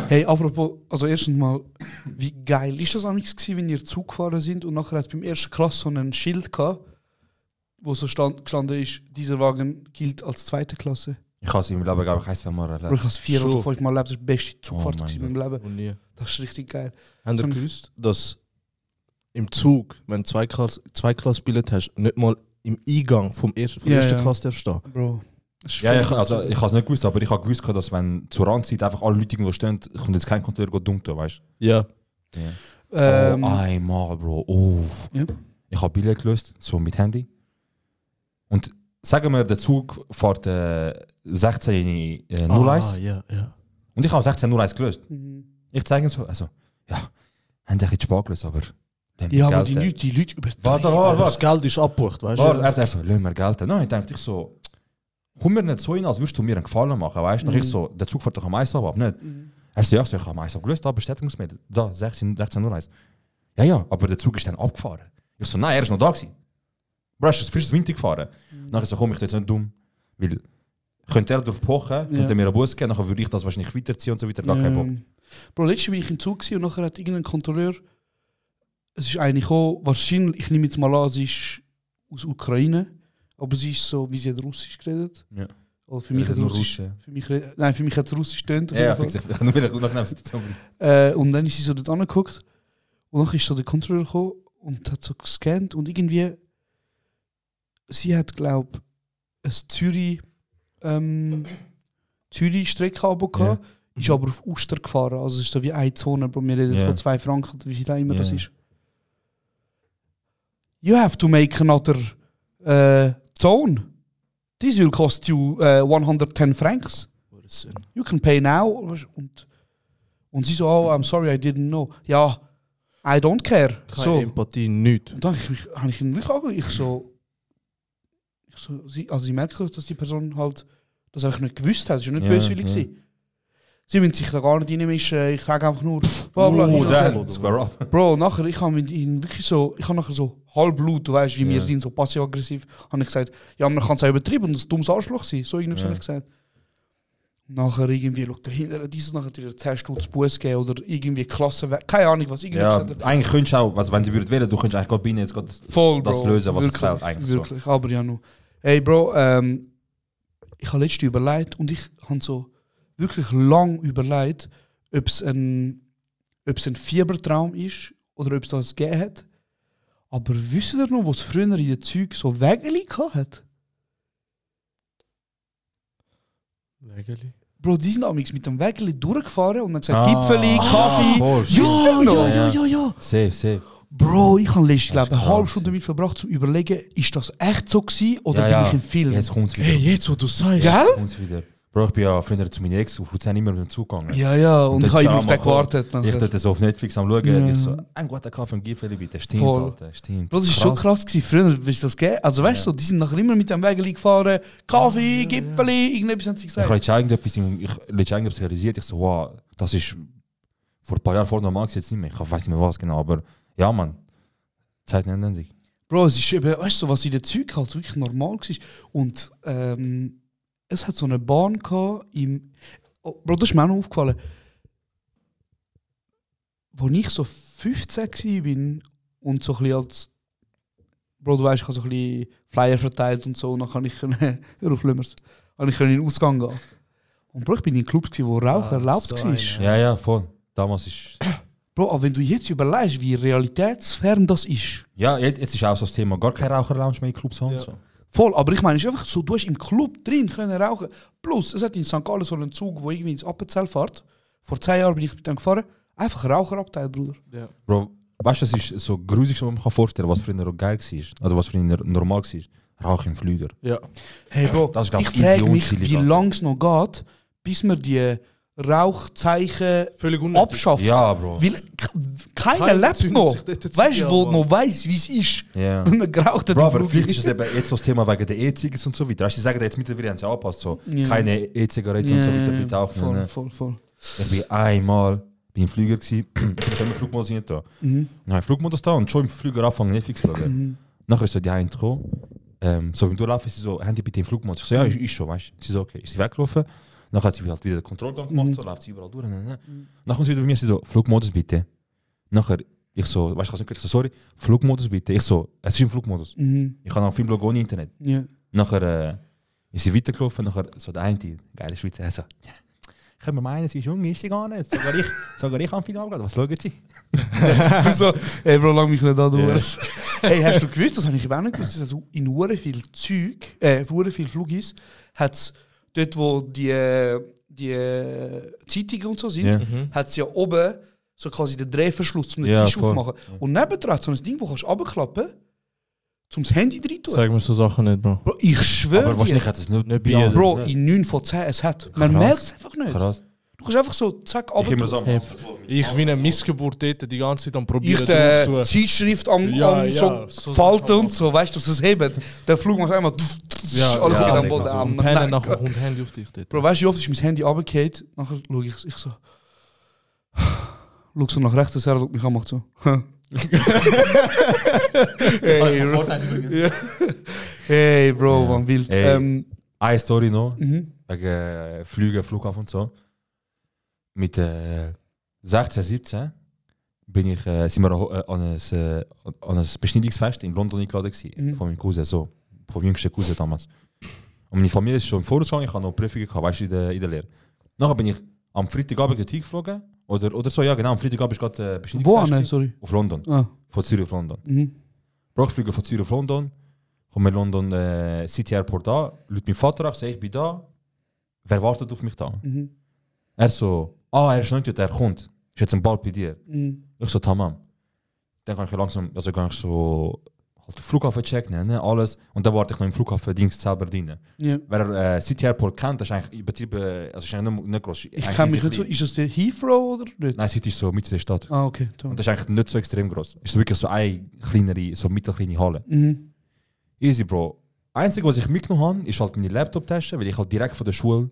Hey, apropos, also erstens mal, wie geil ist das eigentlich gewesen, wenn ihr Zug gefahren sind und nachher hat es beim ersten Klasse so ein Schild gehabt, wo so gestanden ist, dieser Wagen gilt als 2. Klasse. Ich habe es in meinem Leben, glaube ich, 1-2 Mal Bro, erlebt. ich habe es 4 Schon. oder 5 Mal erlebt, das ist die beste Zugfahrt Oh mein in meinem Leben. Und nie. Das ist richtig geil. Habt ihr So- gewusst, dass im Zug, wenn du Zwei-Klass-Billett hast, nicht mal im Eingang von Ja, ersten ja. Klasse darfst stehen? Bro. Das ist Ja, voll ich krass. habe es nicht gewusst, aber ich habe gewusst, dass wenn zur Randzeit einfach alle Leute irgendwo stehen, kommt jetzt kein Kontrolleur dumm tun, weißt Ja. du? Ja. Ähm, Einmal, Bro. Uff. Ja. Ich habe Billett gelöst, so mit Handy. Und sagen wir, der Zug fährt 16:01 ja, ja. und ich habe 16:01 gelöst. mhm. Ich zeige ihm so, also, ja, haben sie ein bisschen spät gelöst, aber... lass mir Ja, aber Geld die Leute übertreiben. Warte, Aber das warte. Geld ist abgebucht, weißt Warte, du? er so, lass mir Geld. Nein, ich dachte ich so, komm mir nicht so hin, als würdest du mir einen Gefallen machen, weißt du? Ich so, der Zug fährt doch am Eis ab, nicht? Er so, ja, ich habe am Eis abgelöst, da Bestätigungsmittel, da, 16:01. Ja, aber der Zug ist dann abgefahren. Ich so, nein, er ist noch da gewesen. Bro, er ist frisch Winter gefahren. Nachher so, komm, ich jetzt nicht dumm, weil könnte er darauf pochen, könnte mir einen Bus geben, nachher würde ich das wahrscheinlich weiterziehen und so weiter, gar kein Bock. Bro, letztes Mal bin ich im Zug gewesen und nachher hat irgendein Kontrolleur, es ist eigentlich auch, wahrscheinlich, ich nehme jetzt mal an, sie ist aus Ukraine, aber sie ist so, wie sie hat Russisch geredet. Ja. Oder für mich hat Nur Russisch, Russisch, für mich hat Russisch getönt. auf ja, jeden fix, Fall. ich habe nur wieder nach Situation bringen. Und dann ist sie so dort angeguckt und dann ist so der Kontrolleur gekommen und hat so gescannt und irgendwie, sie hat, glaube ich, ein Zürich-Strecke gehabt, ist aber auf Uster gefahren. Also es ist so wie eine Zone, Bro. Wir reden Ja. von 2 Franken, wie viel auch immer Ja. das ist. You have to make another zone. This will cost you 110 francs. You can pay now. Und sie so, oh, I'm sorry, I didn't know. Ja, I don't care. Keine So. Empathie, nichts. Und dann habe ich ihn wirklich angeguckt. Sie merken, dass die Person halt das einfach nicht gewusst hat. Es war nicht Ja, böswillig. ja. gewesen. Sie müssen sich da gar nicht reinmischen. Ich sage einfach nur, bla bla. hin und her. dann, square up. Bro, nachher, ich habe mit ihm wirklich so, ich habe nachher so halbblut, du weißt, wie wir Ja. sind, so passiv-aggressiv, habe ich gesagt, ja, man kann es auch übertrieben und ein dummes Arschloch sein. So irgendwie habe ich gesagt. Nachher irgendwie schaut er hinter dieses, nachher dir 10 Stutz Buß geben oder irgendwie Klasse weg. Keine Ahnung, was irgendwie Ja, gesagt hat. eigentlich könntest du auch, also wenn sie würden wählen, du könntest eigentlich gerade binnen jetzt gerade Voll, das Bro. lösen, was wirklich, es fehlt eigentlich wirklich. Aber ja, nur. Hey, Bro, ich habe letztens überlegt und ich habe so wirklich lang überlegt, ob es ein Fiebertraum ist oder ob es das gegeben hat. Aber wisst ihr noch, was früher in den Zügen so Wägeli hat? Wägeli? Bro, die sind amigs mit dem Wägeli durchgefahren und dann gesagt, Gipfeli, Kaffee. Kaffee. Wisst ihr noch? Ja. Safe. Bro, ich habe letztens, glaube Das ist eine halbe krass, Stunde ja. damit verbracht, zu überlegen, ist das echt so gewesen oder Ja, bin ich im Film? Jetzt kommt es wieder. Hey, jetzt wo du sagst. Gell? Jetzt kommt's wieder. Bro, ich bin ja früher zu meiner Ex auf Luzern immer mit dem Zug gegangen. Ja, und das ich habe ist immer auch auf den mal gewartet. Ich nachher. dort so auf Netflix am Schauen, Ja. ich so, ein guter Kaffee im Gipfeli bitte. Stimmt, Voll. Alter, stimmt. Bro, das war schon krass gewesen. Früher, ist das gegeben? Also weißt du, die sind nachher immer mit dem Wägeli gefahren, Kaffee, Gipfeli, irgendetwas haben sie Ich gesagt. habe letztens irgendetwas realisiert, ich so, wow, das ist vor ein paar Jahren vor normal jetzt nicht mehr. Ich weiß nicht mehr was genau, aber ja, Mann, Zeit ändern sich. Bro, es ist eben, weißt du, was in den Zügen halt wirklich normal war. Und es hat so eine Bahn gehabt im. Oh, Bro, das ist mir auch noch aufgefallen. Als ich so 15 war und so ein bisschen als. Bro, du weißt, ich habe so ein bisschen Flyer verteilt und so, und dann kann ich hör auf, Lümmers, kann ich in den Ausgang gehen. Und Bro, ich bin in Clubs, wo Rauchen erlaubt so war. einer. Ja, voll. Damals ist... Bro, aber wenn du jetzt überlegst, wie realitätsfern das ist. Ja, jetzt ist auch so das Thema, gar kein Raucherlounge mehr in Clubs haben. Ja. So. Voll, aber ich meine, es ist einfach so, du hast im Club drin können rauchen. Plus, es hat in St. Gallen so einen Zug, der irgendwie ins Appenzell fährt. Vor 10 Jahren bin ich mit dem gefahren. Einfach Raucherabteil, Bruder. Ja. Bro, weißt du, das ist so grusig, was man sich vorstellen kann, was früher auch geil war. Also was früher normal war. Rauchen im Flüger. Ja. Hey Bro, Das ist, glaub ich ich, frage easy mich, unchillig, wie Alter. lange es noch geht, bis man die Rauchzeichen Völlig unnötig. abschafft. Ja, Bro. Weil keiner Keiner lebt zündet noch. sich dort die Weißt Ziege du, wo an, noch weiss, wie es ist, Ja. wenn man geraucht hat. Bro, im aber Flug. vielleicht ist es eben jetzt so das Thema wegen der E-Zigaretten und so weiter. Weißt du, die sagen jetzt mittlerweile, haben sie angepasst, so Ja. keine E-Zigaretten und so weiter bitte aufnehmen. Voll. Ich bin einmal im Flüger gewesen, ich habe im Flugmodus nicht da. Mhm. Dann habe ich Flugmodus da und schon im Flüger anfangen Netflix zu schauen. Nachher ist so die eine gekommen, so beim Durchlaufen ist sie so, haben die bitte im Flugmodus? Ich so, ja, ist schon, weißt du. Sie so, okay, ist sie weggelaufen. Dann hat sie halt wieder den Kontrollgang gemacht, so läuft sie überall durch. Dann kommt sie wieder bei mir, sie so, Flugmodus bitte. Nachher, ich so, weißt du, ich habe so, sorry, Flugmodus bitte. Ich so, es ist im Flugmodus. Mhm. Ich habe einen Filmblog ohne Internet. Ja. Nachher Ich bin weitergelaufen, nachher so der eine, geile Schweizer, er so, ja, können wir meinen, sie ist jung, ist sie gar nicht. Sogar ich kann viel abgehen. Was schauen sie? Du so, ey Bro, lang mich nicht da durch. Hey, hast du gewusst, das habe ich eben auch nicht gewusst, dass in hure viel Zeug, hure viel Flugis, hat es dort, wo die Zeitungen und so sind, Ja. hat es ja oben so quasi den Drehverschluss, um den Ja, Tisch voll. aufmachen. Und nebendran hat so ein Ding, wo kannst du runterklappen, zum das Handy rein tun. Sag mir so Sachen nicht, Bro. Bro, ich schwöre Aber dir, wahrscheinlich hat es nicht Nicht bei bei jedem. Bro, in 9 von 10 es hat. Man Krass. merkt es einfach nicht. Krass. Du kannst einfach so, zack, Ich immer so. Hey, ich wie eine Missgeburt dort die ganze Zeit am Ich probieren die drauf tun. Zeitschrift am Ja, so so falten und so, weißt du, dass es hebt. Der Flug macht einmal Ja, alles ja, geht am leg Boden mal so. am. Und pennen Nein. nachher kommt Handy auf dich dort. Bro, weißt du, wie oft ist mein Handy runtergefallen? Nachher schaue ich so. Schau so nach rechts, her, schaut mich an, macht so. Hey, Bro. Ja. Hey, Bro, Ja. man wild. Ey. Eine Story noch, Mhm. wegen Flüge, Flughafen und so. Mit 16, 17 bin ich, sind wir an ein Beschneidungsfest in London eingeladen gewesen, von meinem Cousin, so, vom jüngsten Cousin damals. Und meine Familie ist schon im Voraus gegangen, ich hatte noch Prüfungen gehabt, weißt du, in der Lehre. Nachher bin ich am Freitagabend dorthin geflogen, oder so, ja genau, am Freitagabend ist gerade Wo Beschneidungsfest an, gewesen. sorry. Auf London, Ah. von Zürich auf London. Mhm. Bro, ich fliege von Zürich auf London, komme in London City Airport an, ruft mein Vater an, sage ich bin da, wer wartet auf mich da? Mhm. Er so, er ist noch nicht dort, er kommt, ist jetzt ein bald bei dir. Mhm. Ich so, tamam. Dann kann ich langsam, also kann ich so halt den Flughafen checken, ne, alles, und dann warte ich noch im Flughafen-Dings selber drin. Ja. Wer City Airport kennt, das ist eigentlich übertrieben, also ist eigentlich nicht groß. Ich kenne mich nicht so. Ist das der Heathrow oder nicht? Nein, City ist so mitten in der Stadt. Ah, okay. Toll. Und das ist eigentlich nicht so extrem groß. Ist wirklich so eine kleinere, so mittelkleine Halle. Mhm. Easy, Bro. Einzige, was ich mitgenommen habe, ist halt meine Laptop-Tasche, weil ich halt direkt von der Schule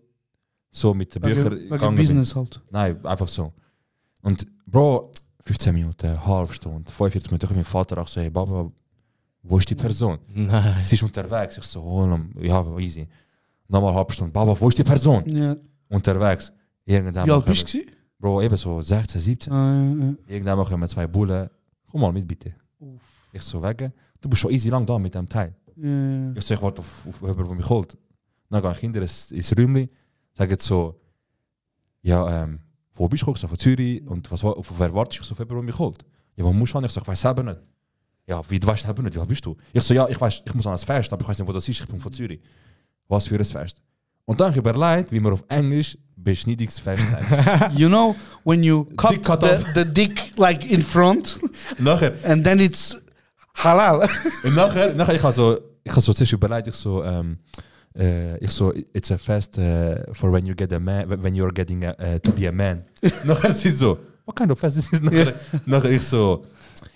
so mit den Büchern Wegen gegangen bin. Business halt. Nein, einfach so. Und Bro, 15 Minuten, halbe Stunde, 45 Minuten, ich mein Vater auch so, hey Baba, wo ist die Person? Nein. Sie ist unterwegs. Ich so, ja, easy. Nochmal eine halbe Stunde, Baba, wo ist die Person? Ja. Unterwegs. Irgendwann Wie alt kommen- bist du? Bro, eben so 16, 17. Irgendwann kommen 2 Bullen. Komm mal mit, bitte. Ich so, wegen. Du bist schon easy lang da mit dem Teil. Ja. Ich so, ich warte auf jemanden, der mich holt. Dann gehen Kinder ins Räumchen, sagen so, ja, wo bist du? Ich so, von Zürich. Und auf wer wartest du? Ich so, auf jemanden, der mich holt. Ja, wo musst du hin? Ich so, ich weiß selber nicht. Ja, wie, du weißt selber nicht, wie alt bist du? Ich so, ja, ich weiß, ich muss an ein Fest, aber ich weiß nicht, wo das ist, ich bin von Zürich. Was für ein Fest? Und dann habe ich überlegt, wie man auf Englisch Beschneidungsfest sagt. You know, when you cut, Dick cut the dick like in front Nachher, and then it's halal. und nachher ich habe so zuerst überlegt, ich so, it's a fest for when you get a man, when you're getting to be a man. Nachher sie so, what kind of fest is this? Nachher ich so,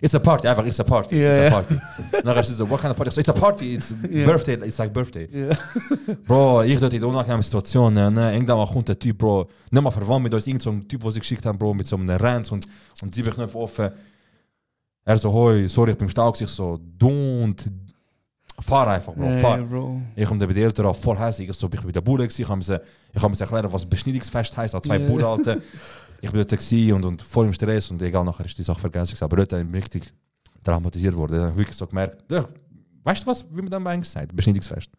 it's a party, einfach, it's a party, Yeah, it's a yeah. party. Nachher sie so, what kind of party? So, it's a party, it's Yeah. birthday, it's like birthday. Ja. Bro, ich dort in der unangenehmen Situation, ne, irgendwann mal kommt der Typ, Bro, nicht mal verwandt mit uns, irgend so ein Typ, den sie geschickt haben, Bro, mit so einem Ranz und 7 Knöpfe offen. Er so, hoi, sorry, ich bin im Stau, ich so, don't, fahr einfach, Bro, fahr. Bro. Ich komme bei den Eltern auch voll hässlich, ich so, ich bin bei der Bude gewesen, ich habe mir erklären, was Beschneidungsfest heisst, an 2 Ja. Bude, Alter. Ich bin dort gewesen und voll im Stress und egal, nachher ist die Sache vergessen gewesen, aber dort bin ich richtig dramatisiert worden, ich habe wirklich so gemerkt, ja, weißt du was, wie man dann eigentlich sagt, Beschneidungsfest.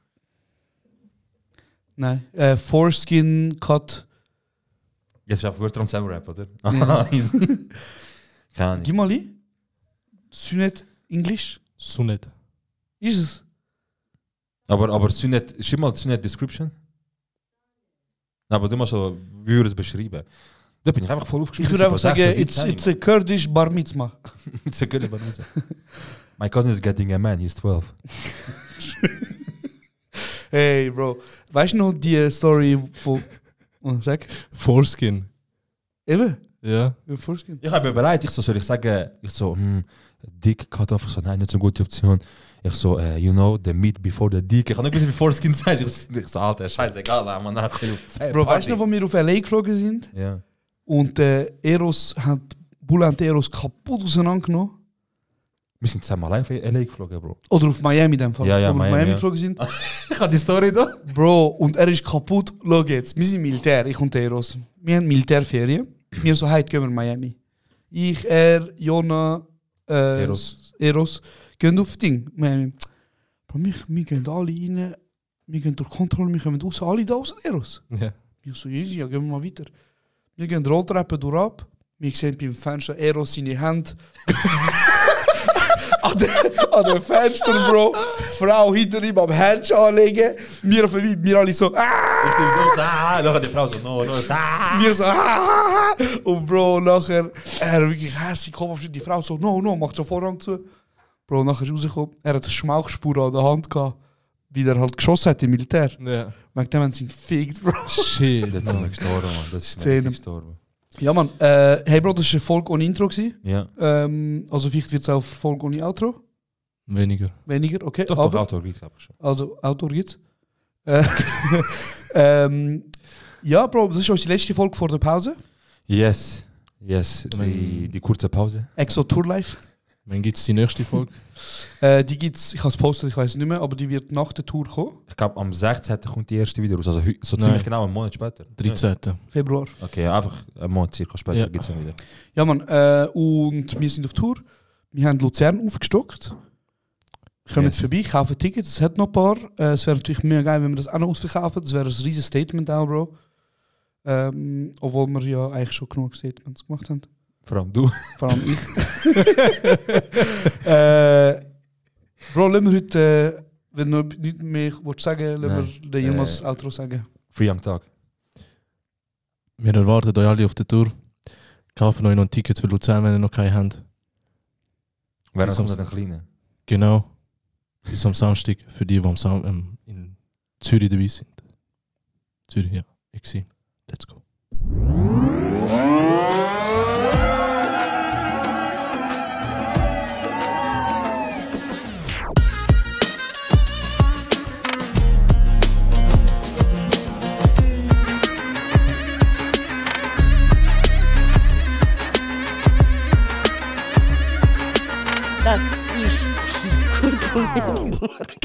Nein. Foreskin cut. Jetzt wird Wörter am selber Rap, oder? Ja. Keine Ahnung. Gib mal ein. Sünet Englisch. So nicht. Ist es? Aber Sünet, schreib mal Sünet Description. Aber du musst so, wie wir es beschreiben. Da bin ich einfach voll Ich aufgeschmissen. würde einfach vor sagen, 16, it's a Kurdish Bar Mitzvah. It's a good one. My cousin is getting a man, he's 12. Hey, Bro. Weißt du noch die Story, wo. Oh, sag. Foreskin. Eben. Ja. Foreskin. Ich habe bereit, soll ich sagen, dick cut off, ich so, nein, nicht so eine gute Option. Ich so, you know, the meat before the dick. Ich habe nicht gewusst, wie Foreskin sagst. Ich so, Alter, scheißegal, man nachher. Bro, weißt du noch, wo wir auf LA geflogen sind? Ja. Und Eros hat Bulla und Eros kaputt auseinandergenommen. Wir sind zusammen allein auf LA geflogen, Bro. Oder auf Miami in dem Fall. Ja, ja, Wo wir auf Miami, Miami ja. geflogen sind. Ich habe die Story da. Bro, und er ist kaputt. Schau jetzt, wir sind Militär, ich und Eros. Wir haben Militärferien. Wir so, heute gehen wir in Miami. Ich, Jona, Eros gehen auf Ding. Miami. Bro, wir gehen alle rein. wir gehen durch Kontrolle, wir kommen raus, alle da aus Eros. Ja. Ich so, easy, ja, gehen wir mal weiter. Wir gehen die Rolltreppe durch ab, wir sehen beim Fenster Eros seine Hände. an dem Fenster, Bro. Frau hinter ihm am Handschuh anlegen. Wir alle so, Nachher die Frau so, no. Wir so, und Bro, nachher, er wirklich hässlich, die Frau so, no, macht so Vorhang zu. Bro, nachher ist rausgekommen, er hat eine Schmauchspur an der Hand gehabt, wie er halt geschossen hat im Militär. Ja. Wegen dem haben sie ihn gefickt, Bro. Shit, Das ist Mann. gestorben, Mann. Das ist Szene. nicht gestorben. Ja, Mann, hey Bro, das war eine Folge ohne Intro gewesen. Ja. Also vielleicht wird es auch eine Folge ohne Outro. Weniger. Weniger, okay. Doch, aber, Auto geht, glaube ich schon. Also, Outro gibt's. Ja, Bro, das ist unsere letzte Folge vor der Pause. Yes, die kurze Pause. Exo Tour Life. Wann gibt es die nächste Folge? Die gibt's, ich habe es postet, ich weiß nicht mehr, aber die wird nach der Tour kommen. Ich glaube, am 16. kommt die erste wieder raus. Also so Nein. ziemlich genau einen Monat später. 13. Februar. Okay, einfach einen Monat circa später Ja. gibt es wieder. Ja, Mann, und wir sind auf Tour. Wir haben Luzern aufgestockt. Kommen Yes. vorbei, kaufen Tickets, es hat noch ein paar. Es wäre natürlich mega geil, wenn wir das auch noch ausverkaufen. Das wäre ein riesiges Statement auch, Bro. Obwohl wir ja eigentlich schon genug Statements gemacht haben. Vor allem du. Vor allem ich. Bro, lassen wir heute, wenn du nichts mehr sagen willst, lassen wir jemals das Outro sagen. Free am Tag. Wir erwarten euch alle auf der Tour. Kaufen euch noch ein Ticket für Luzern, wenn ihr noch keine habt. Wer Bis kommt am- ein kleiner? Genau. Bis am Samstag für die in Zürich dabei sind. Zürich, ja. Ich sehe. Let's go. Das ist kurz und